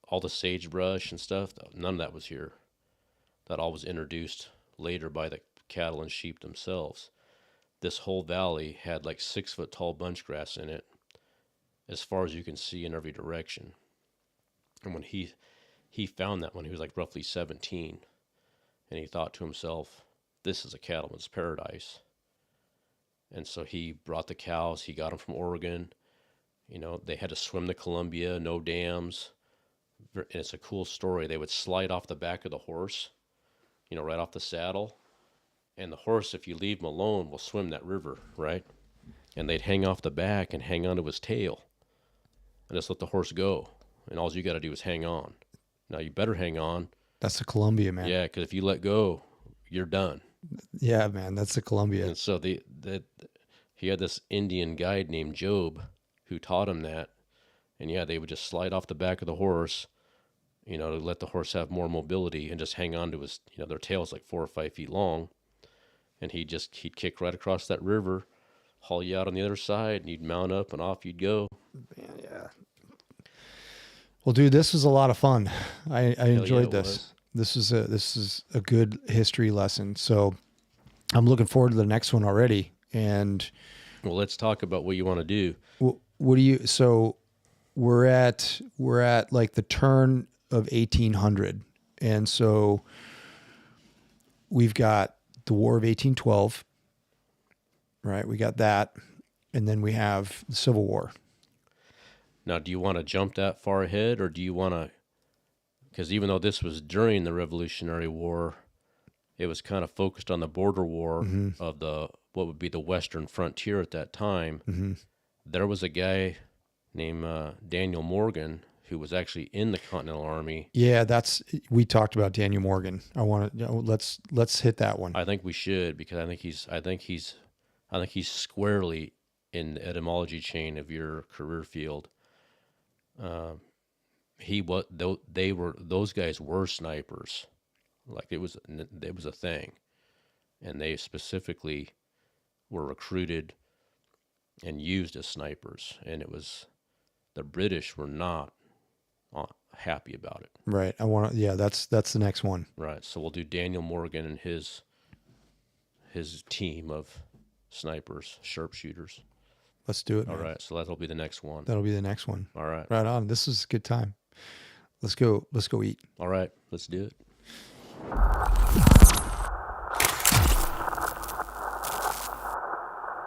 S2: All the sagebrush and stuff, none of that was here. That all was introduced later by the cattle and sheep themselves. This whole valley had like 6-foot tall bunch grass in it, as far as you can see in every direction. And when he found that when he was like roughly 17, and he thought to himself, this is a cattleman's paradise. And so he brought the cows, he got them from Oregon. You know, they had to swim the Columbia, no dams. And it's a cool story. They would slide off the back of the horse, you know, right off the saddle. And the horse, if you leave him alone, will swim that river, right? And they'd hang off the back and hang onto his tail and just let the horse go. And all you got to do is hang on. Now, you better hang on.
S1: That's the Columbia, man.
S2: Yeah, because if you let go, you're done.
S1: Yeah, man, that's the Columbia.
S2: And so he had this Indian guide named Job who taught him that. And yeah, they would just slide off the back of the horse, you know, to let the horse have more mobility and just hang on to his, you know, their tail's like 4 or 5 feet long. And he'd kick right across that river, haul you out on the other side, and you'd mount up and off you'd go.
S1: Man, yeah. Well, dude, this was a lot of fun. I enjoyed this. This is a good history lesson. So I'm looking forward to the next one already. And
S2: well, let's talk about what you want to do.
S1: What do you? So we're at like the turn of 1800, and so we've got the War of 1812, right? We got that, and then we have the Civil War.
S2: Now, do you want to jump that far ahead, or do you want to? Because even though this was during the Revolutionary War, it was kind of focused on the border war of what would be the Western frontier at that time. Mm-hmm. There was a guy named Daniel Morgan who was actually in the Continental Army. Yeah,
S1: we talked about Daniel Morgan. Let's hit that one.
S2: I think we should, because I think he's squarely in the etymology chain of your career field. Those guys were snipers, like it was a thing, and they specifically were recruited and used as snipers, and the British were not happy about it.
S1: Right. That's the next one.
S2: Right. So we'll do Daniel Morgan and his team of snipers, sharpshooters.
S1: Let's do it.
S2: All right. So that'll be the next one.
S1: That'll be the next one.
S2: All right.
S1: Right on. This was a good time. Let's go eat.
S2: All right. Let's do it.